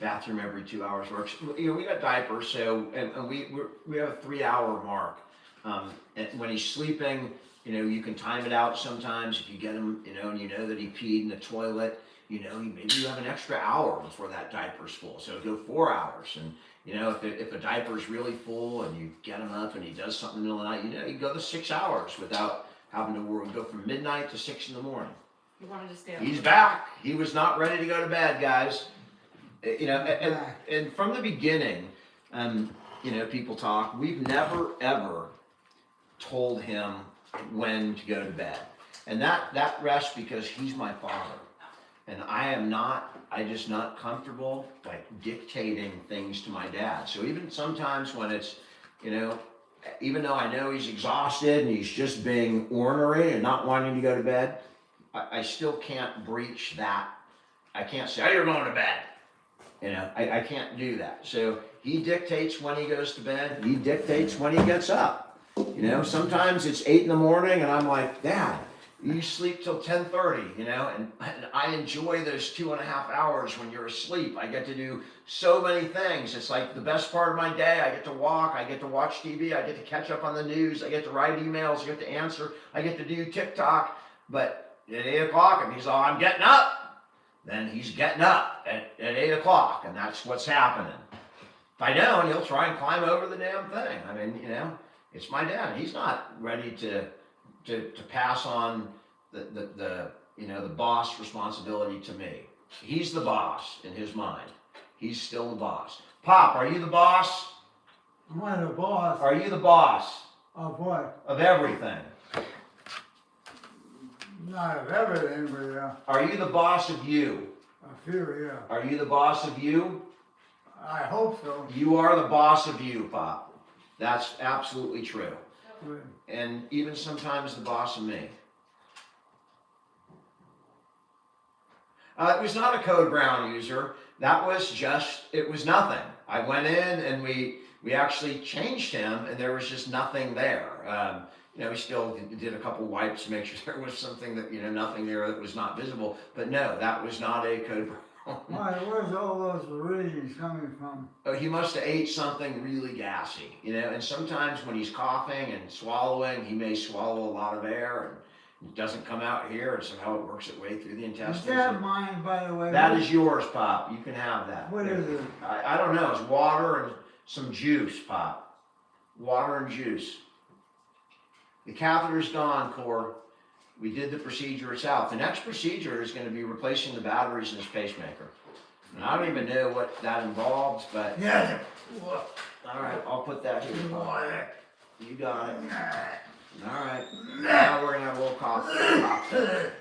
Bathroom every 2 hours works. We got diapers, so and we have a 3 hour mark. And when he's sleeping, you can time it out sometimes if you get him, and you know that he peed in the toilet. Maybe you have an extra hour before that diaper's full, so go 4 hours. And if a diaper's really full and you get him up and he does something in the middle of the night, you go the 6 hours without having to worry. Go from midnight to 6 in the morning. You wanted to stay up. He's back. He was not ready to go to bed, guys. And from the beginning, people talk. We've never ever told him when to go to bed, and that rests because he's my father, and I'm just not comfortable like dictating things to my dad. So even sometimes when it's, even though I know he's exhausted and he's just being ornery and not wanting to go to bed, I still can't breach that. I can't say, "Oh, you're going to bed." I can't do that. So he dictates when he goes to bed. He dictates when he gets up. Sometimes it's 8 in the morning and I'm like, "Dad, you sleep till 10:30, and I enjoy those 2.5 hours when you're asleep. I get to do so many things. It's like the best part of my day. I get to walk, I get to watch TV, I get to catch up on the news, I get to write emails, I get to answer, I get to do TikTok. But at 8 o'clock, and he's all, "I'm getting up," then he's getting up at 8 o'clock, and that's what's happening. If I don't, he'll try and climb over the damn thing. I mean, It's my dad. He's not ready to pass on the the boss responsibility to me. He's the boss in his mind. He's still the boss. Pop, are you the boss? Am I the boss Are you the boss of what? of everything? Not of everything, but Are you the boss of you? a few, yeah. Are you the boss of you? I hope so. You are the boss of you, Pop. That's absolutely true. But And even sometimes the boss of me. It was not a Code Brown user. That was just, it was nothing. I went in and we actually changed him and there was just nothing there. We still did a couple wipes to make sure there was something that, nothing there that was not visible. But no, that was not a Code Brown. why, where's all those readings coming from? Oh, he must have ate something really gassy, and sometimes when he's coughing and swallowing, he may swallow a lot of air and it doesn't come out here and somehow it works its way through the Is intestines. that mine, by the way? That is yours, Pop. You can have that. What is it? I don't know. It's water and some juice, Pop. Water and juice. The catheter's gone, Core. We did the procedure, it's out. The next procedure is going to be replacing the batteries in this pacemaker. And I don't even know what that involves, but Yes. all right, I'll put that here. Pop. You got it. All right. Now we're gonna have a little coffee.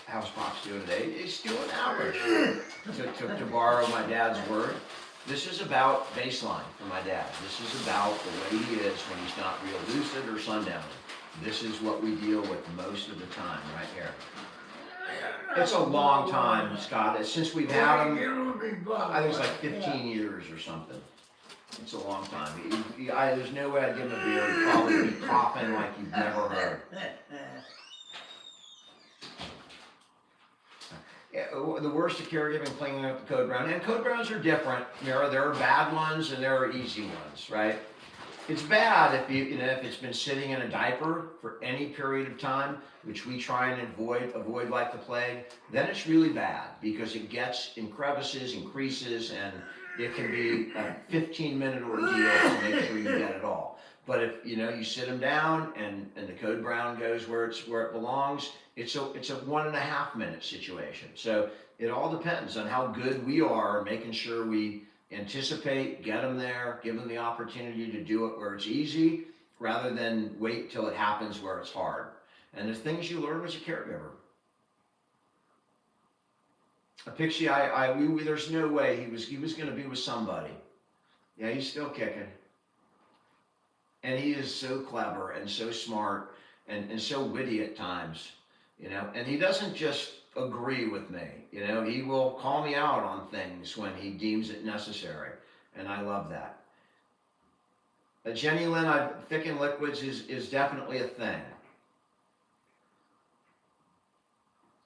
How's Pops doing today? He's doing average. To borrow my dad's word, this is about baseline for my dad. This is about the way he is when he's not real lucid or sundowning. This is what we deal with most of the time right here. It's a long time, Scott. Since we've had him, I think it's like 15 years or something. It's a long time. There's no way I'd give him a beer. He'd probably be coughing like you've never heard. Yeah, the worst of caregiving, cleaning up the Code Brown. And Code Browns are different. There are bad ones and there are easy ones, right? It's bad if if it's been sitting in a diaper for any period of time, which we try and avoid like the plague. Then it's really bad because it gets in crevices and creases, and it can be a 15-minute ordeal to make sure you get it all. But if you sit them down and the Code Brown goes where it belongs, it's a 1.5 minute situation. So it all depends on how good we are making sure we anticipate, get them there, give them the opportunity to do it where it's easy, rather than wait till it happens where it's hard. And there's things you learn as a caregiver. A Pixie, there's no way he was going to be with somebody. Yeah, he's still kicking. And he is so clever and so smart and so witty at times, and he doesn't just agree with me, he will call me out on things when he deems it necessary, and I love that. Jenny Lynn, thickened liquids is definitely a thing.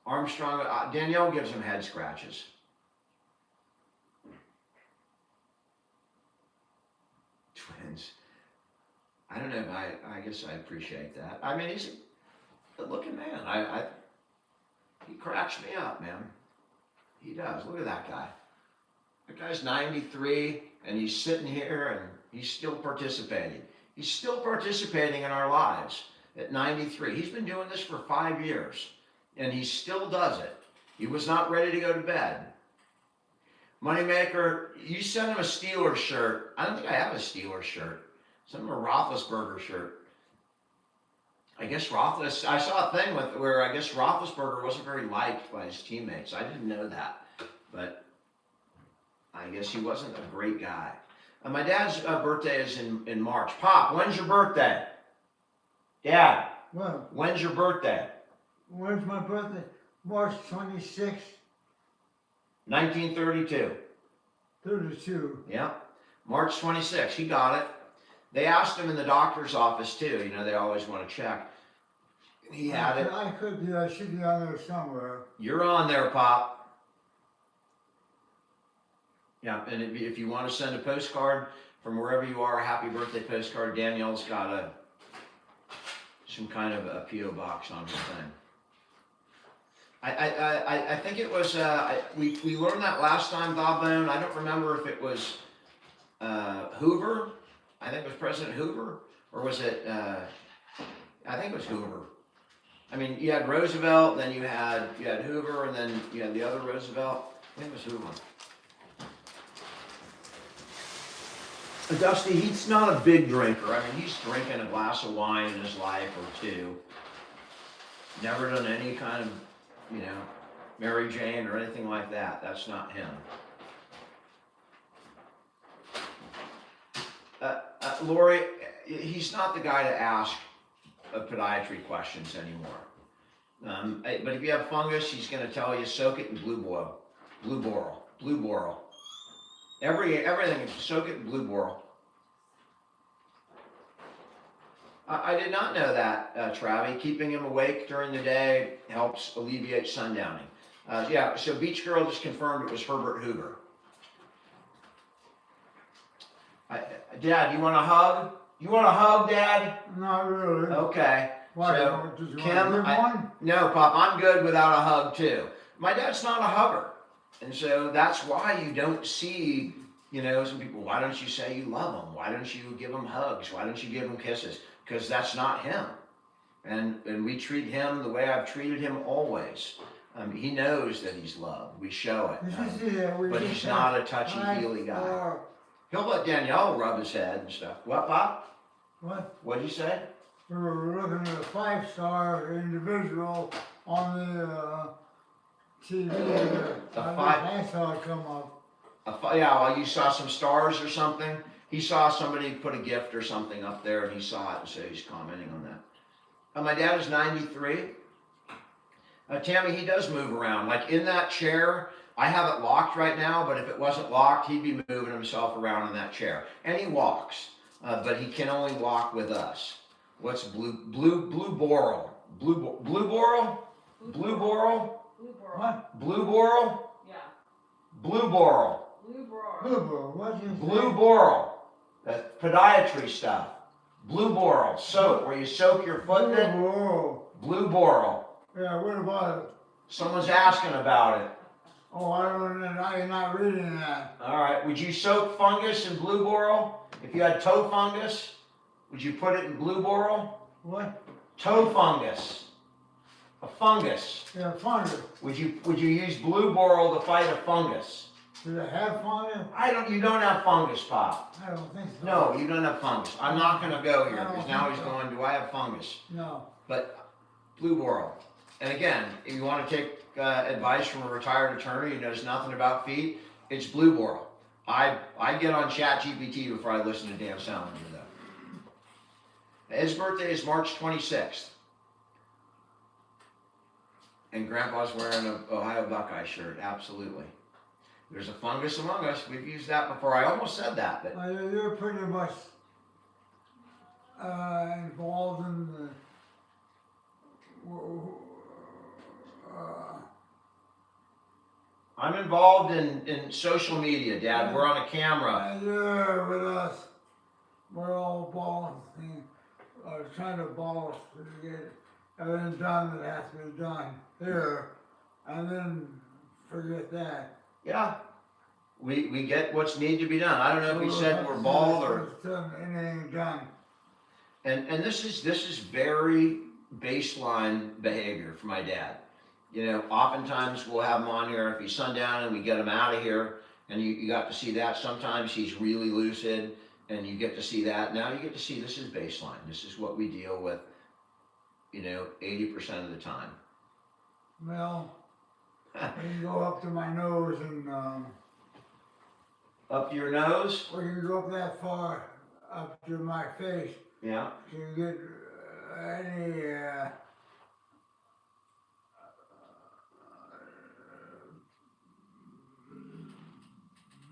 Armstrong, Danielle gives him head scratches. Twins. I don't know, I guess I appreciate that. I mean, he's a good-looking man. He cracks me up, man. He does. Look at that guy. That guy's 93, and he's sitting here, and he's still participating. He's still participating in our lives at 93. He's been doing this for 5 years, and he still does it. He was not ready to go to bed. Moneymaker, you sent him a Steelers shirt. I don't think I have a Steelers shirt. Sent him a Roethlisberger shirt. I guess I saw a thing where I guess Roethlisberger wasn't very liked by his teammates. I didn't know that, but I guess he wasn't a great guy. My dad's birthday is in March. Pop, when's your birthday? Dad, Well, when's your birthday? when's my birthday? March 26th, 1932. 32. Yeah, March 26th. He got it. They asked him in the doctor's office too. They always want to check. He had it. I could be, I should be on there somewhere. You're on there, Pop. Yeah, and if you want to send a postcard from wherever you are, a happy birthday postcard, Danielle's got some kind of a P.O. box on her thing. I think it was, we learned that last time, Bob Bone. I don't remember if it was, Hoover. I think it was President Hoover, or was it, I think it was Hoover. I mean, you had Roosevelt, then you had Hoover, and then you had the other Roosevelt. I think it was Hoover. Dusty, he's not a big drinker. I mean, he's drinking a glass of wine in his life or two. Never done any kind of, Mary Jane or anything like that. That's not him. Lori, he's not the guy to ask podiatry questions anymore. But if you have fungus, he's going to tell you soak it in blue boral. Everything, soak it in blue boral. I did not know that, Travi. Keeping him awake during the day helps alleviate sundowning. Yeah, so Beach Girl just confirmed it was Herbert Hoover. Dad, you want a hug? You want a hug, Dad? Not really. Okay. Why, So, did you Kim, want to give one? No, Pop, I'm good without a hug too. My dad's not a hugger. And so that's why you don't see, some people, why don't you say you love them? Why don't you give them hugs? Why don't you give them kisses? Because that's not him. And we treat him the way I've treated him always. He knows that he's loved. We show it. But he's not a touchy-feely guy. He'll let Danielle rub his head and stuff. What, Pop? What? What'd you say? We were looking at a 5-star individual on the TV. I saw it come up. Yeah, well, you saw some stars or something. He saw somebody put a gift or something up there, and he saw it, and so he's commenting on that. My dad is 93. Tammy, he does move around. Like in that chair, I have it locked right now, but if it wasn't locked, he'd be moving himself around in that chair. And he walks, but he can only walk with us. What's blue boral? Blue boral? Blue boral? What? Blue boral? Yeah. Blue boral. What is Blue boral. That's podiatry stuff. Blue boral. Soap, where you soak your foot in it. Blue boral. Yeah, what about it? Someone's asking about it. Oh, I don't know. I'm not reading that. All right. Would you soak fungus in blue boral? If you had toe fungus, would you put it in blue boral? What? Toe fungus. A fungus. Yeah, fungus. Would you use blue boral to fight a fungus? Do they have fungus? You don't have fungus, Pop. I don't think so. No, you don't have fungus. I'm not gonna go here because now he's going, do I have fungus? No. But blue boral. And again, if you want to take advice from a retired attorney who knows nothing about feet, it's blue boral. I get on ChatGPT before I listen to Dan Salinger though. His birthday is March 26th. And Grandpa's wearing an Ohio Buckeye shirt, absolutely. There's a fungus among us. We've used that before. I almost said that, but You're pretty much involved in the I'm involved in social media, Dad. We're on a camera. Yeah, with us. We're all balls. Trying to balls to get everything done that has to be done here, and then forget that. Yeah. We get what's needed to be done. I don't know if we said we're bald or anything done. and this is very baseline behavior for my dad. Oftentimes we'll have him on here if he's sundown and we get him out of here, and you got to see that. Sometimes he's really lucid and you get to see that. Now you get to see this is baseline. This is what we deal with, 80% of the time. Well, we can go up to my nose and Up to your nose? we can go up that far up to my face. Yeah. To get any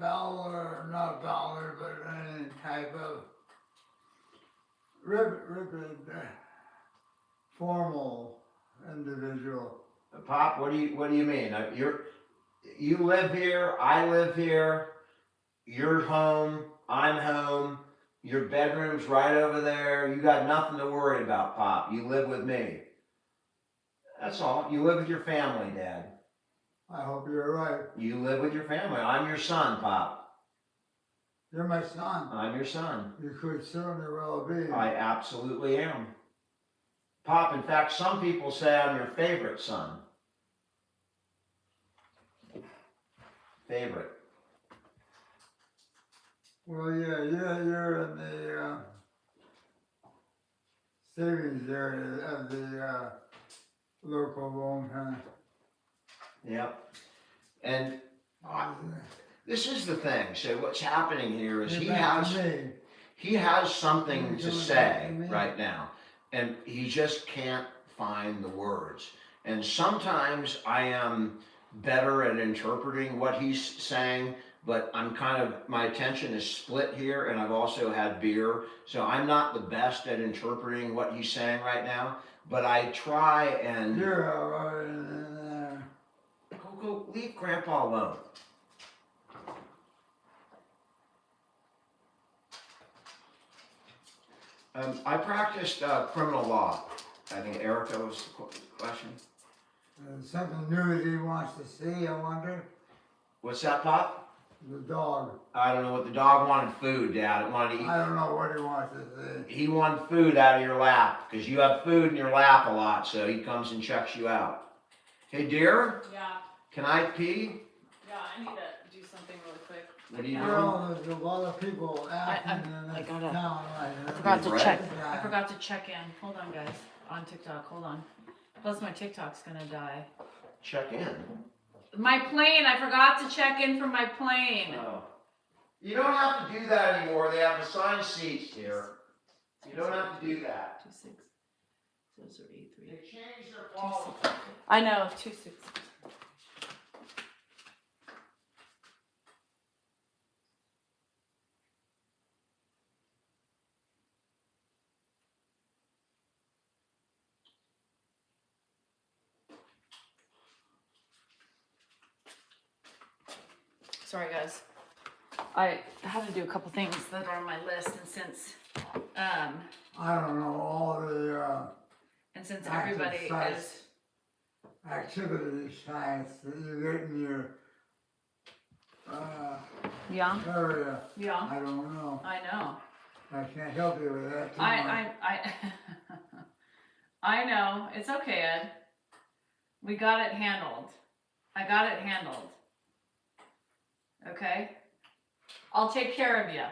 not bowler, but any type of formal individual. Pop, what do you mean? You live here, I live here, you're home, I'm home, your bedroom's right over there, you got nothing to worry about, Pop. You live with me. That's all. You live with your family, Dad. I hope you're right. You live with your family. I'm your son, Pop. You're my son. I'm your son. You could certainly well be. I absolutely am. Pop, in fact, some people say I'm your favorite son. Favorite. Well, yeah, you're in the savings area of the local loan kind Yep. And of. this is the thing. So what's happening here is Get back to me. he has something You're to doing say that to me? right now, and he just can't find the words. And sometimes I am better at interpreting what he's saying, but my attention is split here, and I've also had beer, so I'm not the best at interpreting what he's saying right now, but I try and You're all right in there. go leave Grandpa alone. I practiced criminal law. I think Erica was the question. Something new that he wants to see, I wonder. What's that, Pop? The dog. I don't know what the dog wanted. Food, Dad. It wanted to eat. I don't know what he wants to see. He wanted food out of your lap because you have food in your lap a lot, so he comes and checks you out. Hey, dear, Yeah, can I pee? yeah, I need to do something really quick. What are you doing? Girl, there's a lot of people acting in I this gotta- town right now. I forgot to Right. check. Yeah. I forgot to check in. Hold on, guys. On TikTok. Hold on. Plus, my TikTok's gonna die. Check in. My plane. I forgot to check in for my plane. Oh. You don't have to do that anymore. They have assigned seats here. You don't have to do that. 260083. They changed their policy. I know. 26. Sorry, guys. I had to do a couple things that are on my list, and since I don't know, all the active everybody sites, is activity sites that you get in your yeah, area, yeah, I don't know. I know. I can't help you with that too much. I I know. It's okay, Ed. We got it handled. I got it handled. Okay? I'll take care of you.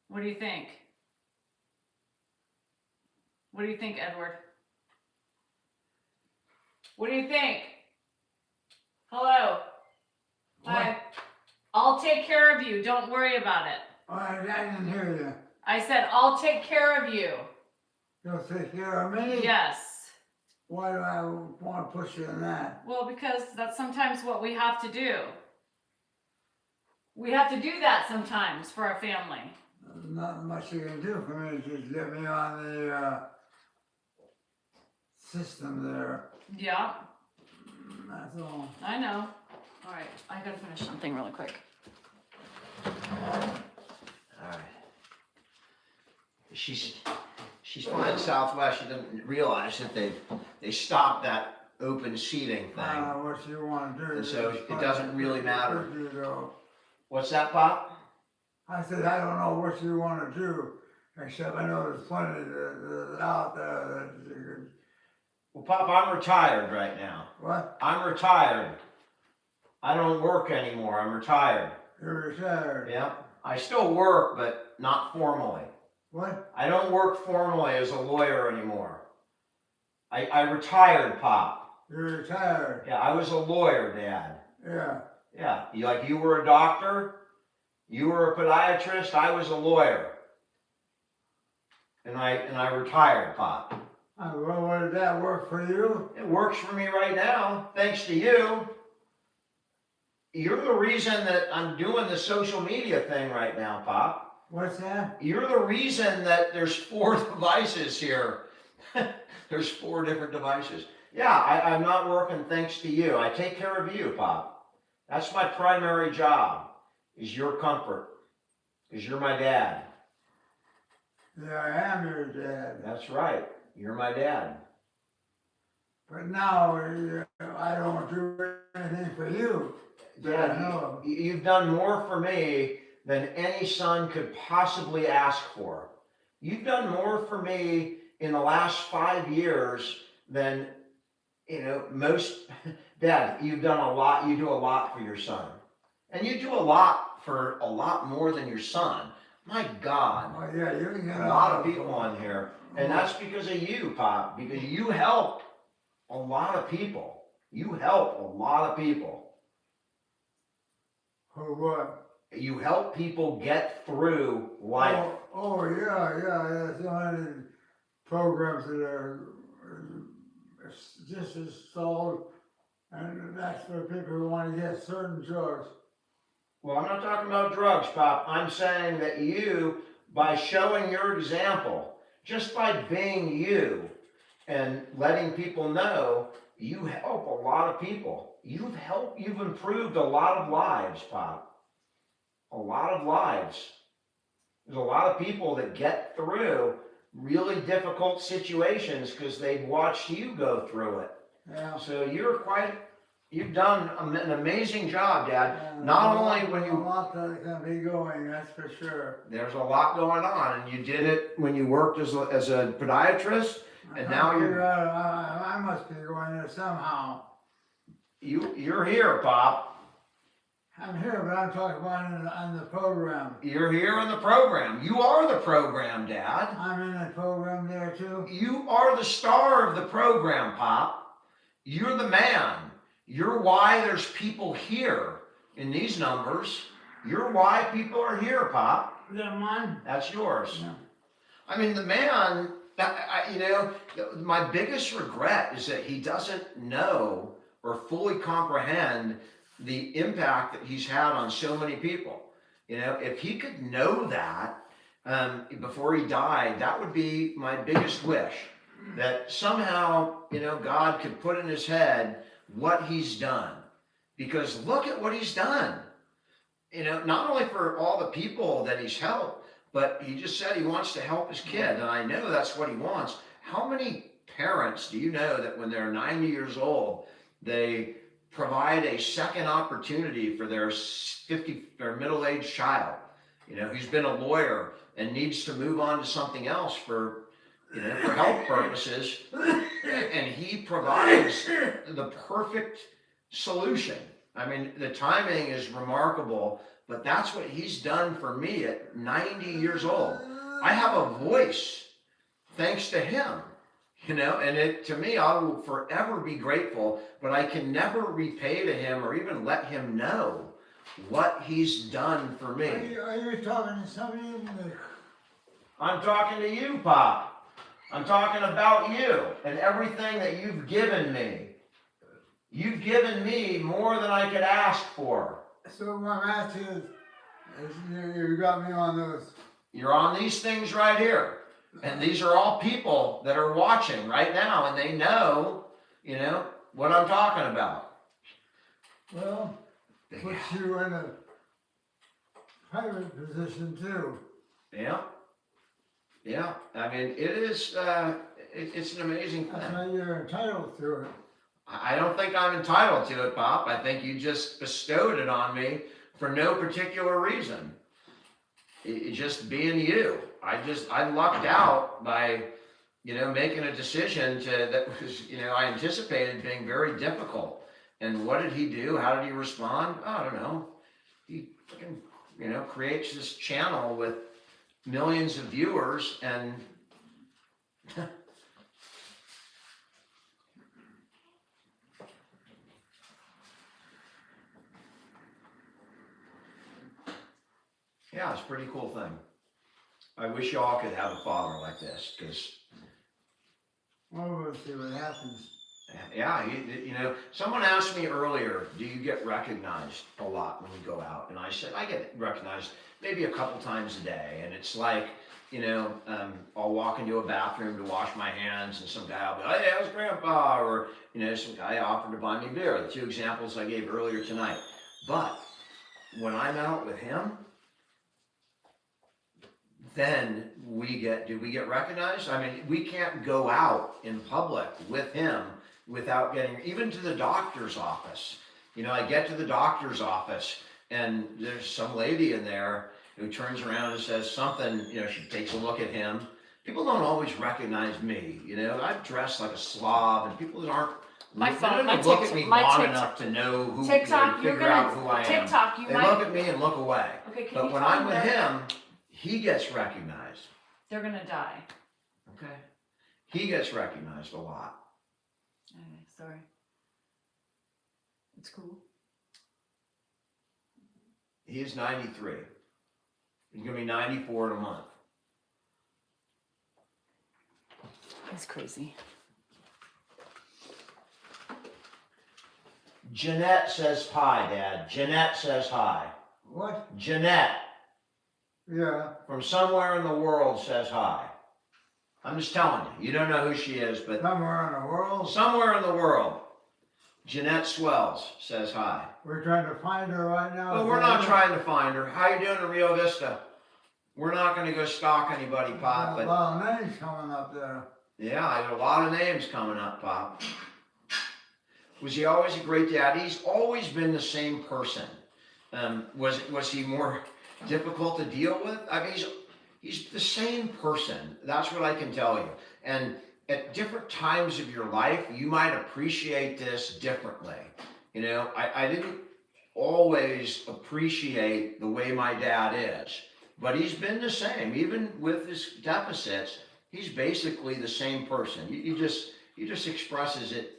What do you think? What do you think, Edward? What do you think? Hello? Hi. I'll take care of you. Don't worry about it. I didn't hear you. I said, I'll take care of you. You'll take care of me? Yes. Why do I want to push you in that? Well, because that's sometimes what we have to do. We have to do that sometimes for our family. Not much you can do for me, just get me on the system there. Yeah, That's all. I know. All right, I gotta finish something really quick. Alright. She's flying Southwest. She doesn't realize that they stopped that open seating I thing. don't know what you want to do. And so it doesn't really matter. You know. What's that, Pop? I said, I don't know what you want to do, except I know there's plenty out there that you could. Well, Pop, I'm retired right now. What? I'm retired. I don't work anymore. I'm retired. You're retired. Yeah. I still work, but not formally. What? I don't work formally as a lawyer anymore. I retired, Pop. You're retired. Yeah, I was a lawyer, Dad. Yeah. Yeah, you were a doctor, you were a podiatrist, I was a lawyer. And I retired, Pop. Well, did that work for you? It works for me right now, thanks to you. You're the reason that I'm doing the social media thing right now, Pop. What's that? You're the reason that there's 4 devices here. There's 4 different devices. Yeah, I'm not working thanks to you. I take care of you, Pop. That's my primary job, is your comfort, because you're my dad. Yeah, I am your dad. That's right, you're my dad. But now, I don't do anything for you. Dad, I know. you've done more for me than any son could possibly ask for. You've done more for me in the last 5 years than, most. Dad, you've done a lot, you do a lot for your son. And you do a lot for a lot more than your son. My God, Oh, yeah, you can get a lot of people on here. And that's because of you, Pop, because you help a lot of people. You help a lot of people. For what? You help people get through life. Yeah, so many programs that are just installed, and that's for people who want to get certain drugs. Well, I'm not talking about drugs, Pop. I'm saying that you, by showing your example, just by being you and letting people know, you help a lot of people. You've improved a lot of lives, Pop. A lot of lives. There's a lot of people that get through really difficult situations because they've watched you go through it. Yeah. So you've done an amazing job, Dad. Not only when A you, lot that can be going, that's for sure. there's a lot going on, and you did it when you worked as a podiatrist, and now you're, I must be going there somehow. you're here, Pop. I'm here, but I'm talking about on the program. You're here in the program. You are the program, Dad. I'm in the program there too. You are the star of the program, Pop. You're the man. You're why there's people here in these numbers. You're why people are here, Pop. Is that mine? That's yours. No. I mean, the man, my biggest regret is that he doesn't know or fully comprehend the impact that he's had on so many people. If he could know that before he died, that would be my biggest wish. That somehow, God could put in his head what he's done. Because look at what he's done. Not only for all the people that he's helped, but he just said he wants to help his kid, and I know that's what he wants. How many parents do you know that when they're 90 years old, they provide a second opportunity for their middle-aged child, who's been a lawyer and needs to move on to something else for health purposes, and he provides the perfect solution. I mean, the timing is remarkable, but that's what he's done for me at 90 years old. I have a voice thanks to him. And to me, I will forever be grateful, but I can never repay to him or even let him know what he's done for me. Are you talking to somebody in the... I'm talking to you, Pop. I'm talking about you and everything that you've given me. You've given me more than I could ask for. So what I'm asking is you got me on those. You're on these things right here. And these are all people that are watching right now, and they know, what I'm talking about. Well, put you in a private position too. Yeah. Yeah. I mean, it is, it's an amazing That's thing. why you're entitled to it. I don't think I'm entitled to it, Pop. I think you just bestowed it on me for no particular reason. It just being you. I lucked out by, making a decision that was, I anticipated being very difficult. And what did he do? How did he respond? I don't know. He fucking, creates this channel with millions of viewers and yeah, it's a pretty cool thing. I wish y'all could have a father like this, because Well, we'll see what happens. yeah, someone asked me earlier, do you get recognized a lot when you go out? And I said, I get recognized maybe a couple times a day. And it's like, I'll walk into a bathroom to wash my hands and some guy will be like, hey, how's Grandpa? Or, some guy offered to buy me beer. The two examples I gave earlier tonight. But when I'm out with him, then do we get recognized? I mean, we can't go out in public with him without getting, even to the doctor's office. You know, I get to the doctor's office and there's some lady in there who turns around and says something, you know, she takes a look at him. People don't always recognize me, you know, I'm dressed like a slob and people that aren't, My they phone, don't my even look at TikTok- me my long TikTok- enough to know who, TikTok, to you're figure out who gonna I am. TikTok. You They might. look at me and look away. Okay, can But you when tell I'm them with they're- him, he gets recognized, They're gonna die. okay? He gets recognized a lot. Okay, sorry. It's cool. He is 93. He's gonna be 94 in a month. It's crazy. Jeanette says hi, Dad. Jeanette says hi. What? Jeanette Yeah, from somewhere in the world says hi. I'm just telling you. You don't know who she is, but somewhere in the world. somewhere in the world, Jeanette Swells says hi. We're trying to find her right now. Well, we're not trying to find her. How you doing in Rio Vista? We're not gonna go stalk anybody, Pop, A but lot of names coming up there. yeah, I got a lot of names coming up, Pop. Was he always a great dad? He's always been the same person. Was he more difficult to deal with? I mean, he's the same person. That's what I can tell you. And at different times of your life, you might appreciate this differently. You know, I didn't always appreciate the way my dad is, but he's been the same. Even with his deficits, he's basically the same person. He just expresses it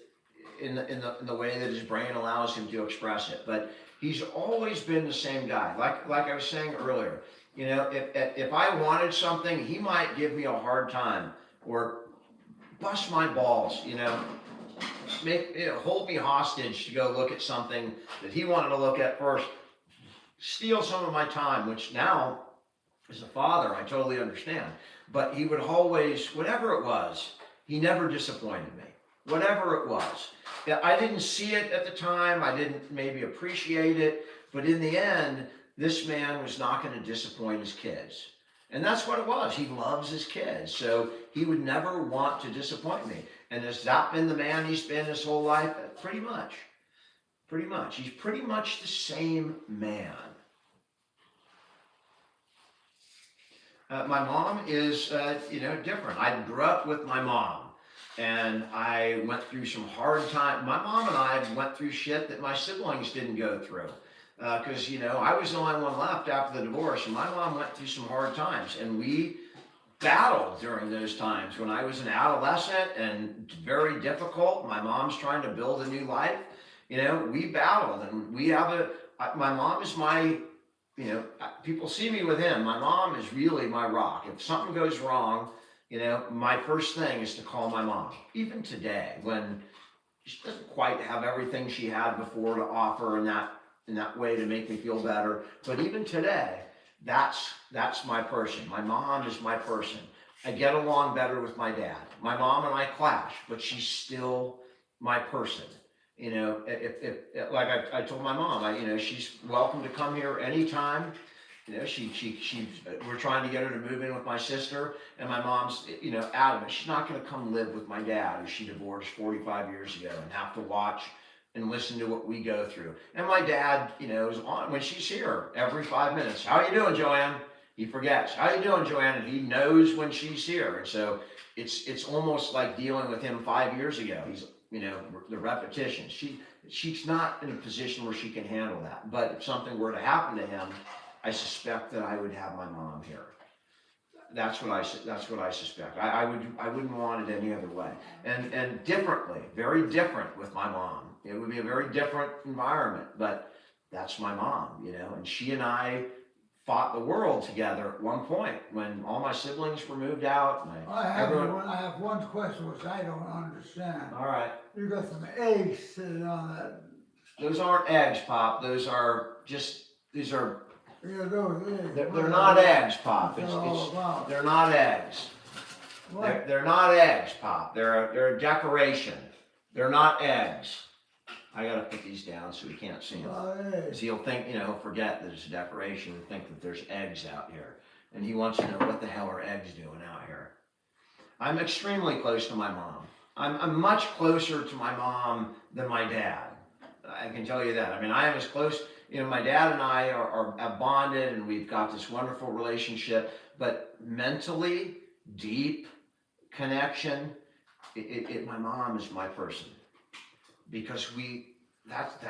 in the way that his brain allows him to express it. But he's always been the same guy. Like I was saying earlier, you know, if I wanted something, he might give me a hard time or bust my balls, you know, hold me hostage to go look at something that he wanted to look at first, steal some of my time, which now, as a father, I totally understand. But he would always, whatever it was, he never disappointed me. Whatever it was. I didn't see it at the time, I didn't maybe appreciate it, but in the end, this man was not going to disappoint his kids. And that's what it was. He loves his kids, so he would never want to disappoint me. And has that been the man he's been his whole life? Pretty much. Pretty much. He's pretty much the same man. My mom is, different. I grew up with my mom. And I went through some hard time. My mom and I went through shit that my siblings didn't go through. Because, I was the only one left after the divorce. And my mom went through some hard times. And we battled during those times. When I was an adolescent and very difficult, my mom's trying to build a new life. We battled. And we have my mom is my, people see me with him. My mom is really my rock. If something goes wrong, my first thing is to call my mom. Even today, when she doesn't quite have everything she had before to offer in that way to make me feel better. But even today, that's my person. My mom is my person. I get along better with my dad. My mom and I clash, but she's still my person. If like I told my mom, she's welcome to come here anytime. We're trying to get her to move in with my sister, and my mom's, adamant. She's not going to come live with my dad, who she divorced 45 years ago, and have to watch and listen to what we go through. And my dad, is on when she's here every 5 minutes. How you doing, Joanne? He forgets. How you doing, Joanne? And he knows when she's here. And so it's almost like dealing with him 5 years ago. He's, the repetition. She's not in a position where she can handle that. But if something were to happen to him, I suspect that I would have my mom here. That's what I suspect. I wouldn't want it any other way. And differently, very different with my mom. It would be a very different environment, but that's my mom, and she and I fought the world together at one point when all my siblings were moved out. I have one question which I don't understand. All right. You got some eggs sitting on that. Those aren't eggs, Pop. These are. Yeah, those eggs. They're not eggs, Pop. What's that all about? They're not eggs. What? They're not eggs, Pop. They're a decoration. They're not eggs. I gotta put these down so he can't see them. Eggs. Because he'll think, he'll forget that it's a decoration and think that there's eggs out here. And he wants to know what the hell are eggs doing out here. I'm extremely close to my mom. I'm much closer to my mom than my dad. I can tell you that. I mean, I am as close, my dad and I are bonded and we've got this wonderful relationship, but mentally, deep connection, my mom is my person. Because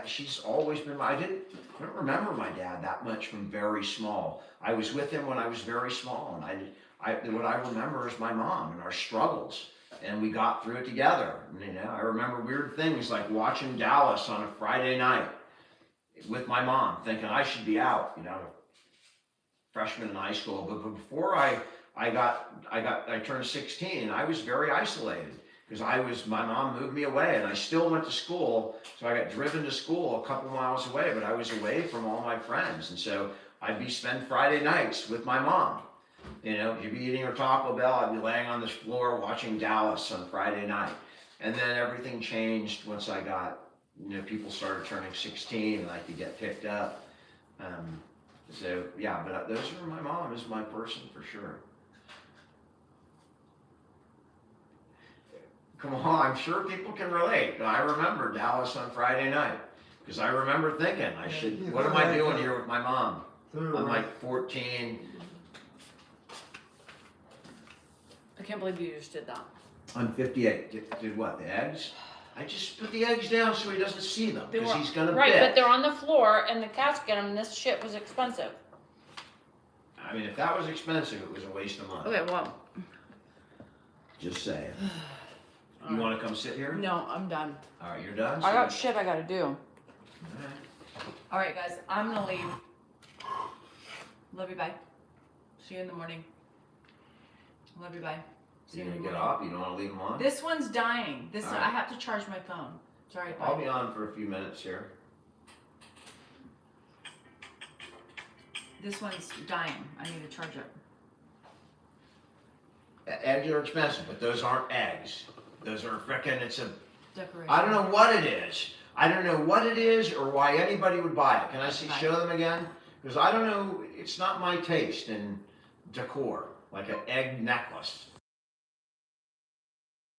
she's always been, I don't remember my dad that much from very small. I was with him when I was very small, and what I remember is my mom and our struggles, and we got through it together. I remember weird things like watching Dallas on a Friday night with my mom, thinking I should be out, freshman in high school. But before I turned 16, I was very isolated. Because my mom moved me away, and I still went to school, so I got driven to school a couple miles away, but I was away from all my friends, and so I'd spend Friday nights with my mom. She'd be eating her Taco Bell, I'd be laying on this floor watching Dallas on Friday night. And then everything changed once I got, people started turning 16 and I could get picked up. So yeah, but my mom is my person for sure. Come on, I'm sure people can relate. I remember Dallas on Friday night because I remember thinking, what am I doing here with my mom? I'm like 14. I can't believe you just did that. I'm 58. Did what? The eggs? I just put the eggs down so he doesn't see them because he's gonna Right, bet. but they're on the floor and the cats get them, and this shit was expensive. I mean, if that was expensive, it was a waste of money. Okay, well, Just saying. You want to come sit here? no, I'm done. All right, you're done. I got shit I gotta do. All right. All right, guys, I'm gonna leave. Love you, bye. See you in the morning. Love you, bye. See You you in gonna the get morning. off? You don't want to leave them on? This one's dying. All right. I have to charge my phone. Sorry, bye. I'll be on for a few minutes here. This one's dying. I need to charge it. Eggs are expensive, but those aren't eggs. Those are frickin', Decoration. I don't know what it is. I don't know what it is or why anybody would buy it. Can I show them again? Because I don't know, it's not my taste in decor, like an egg necklace.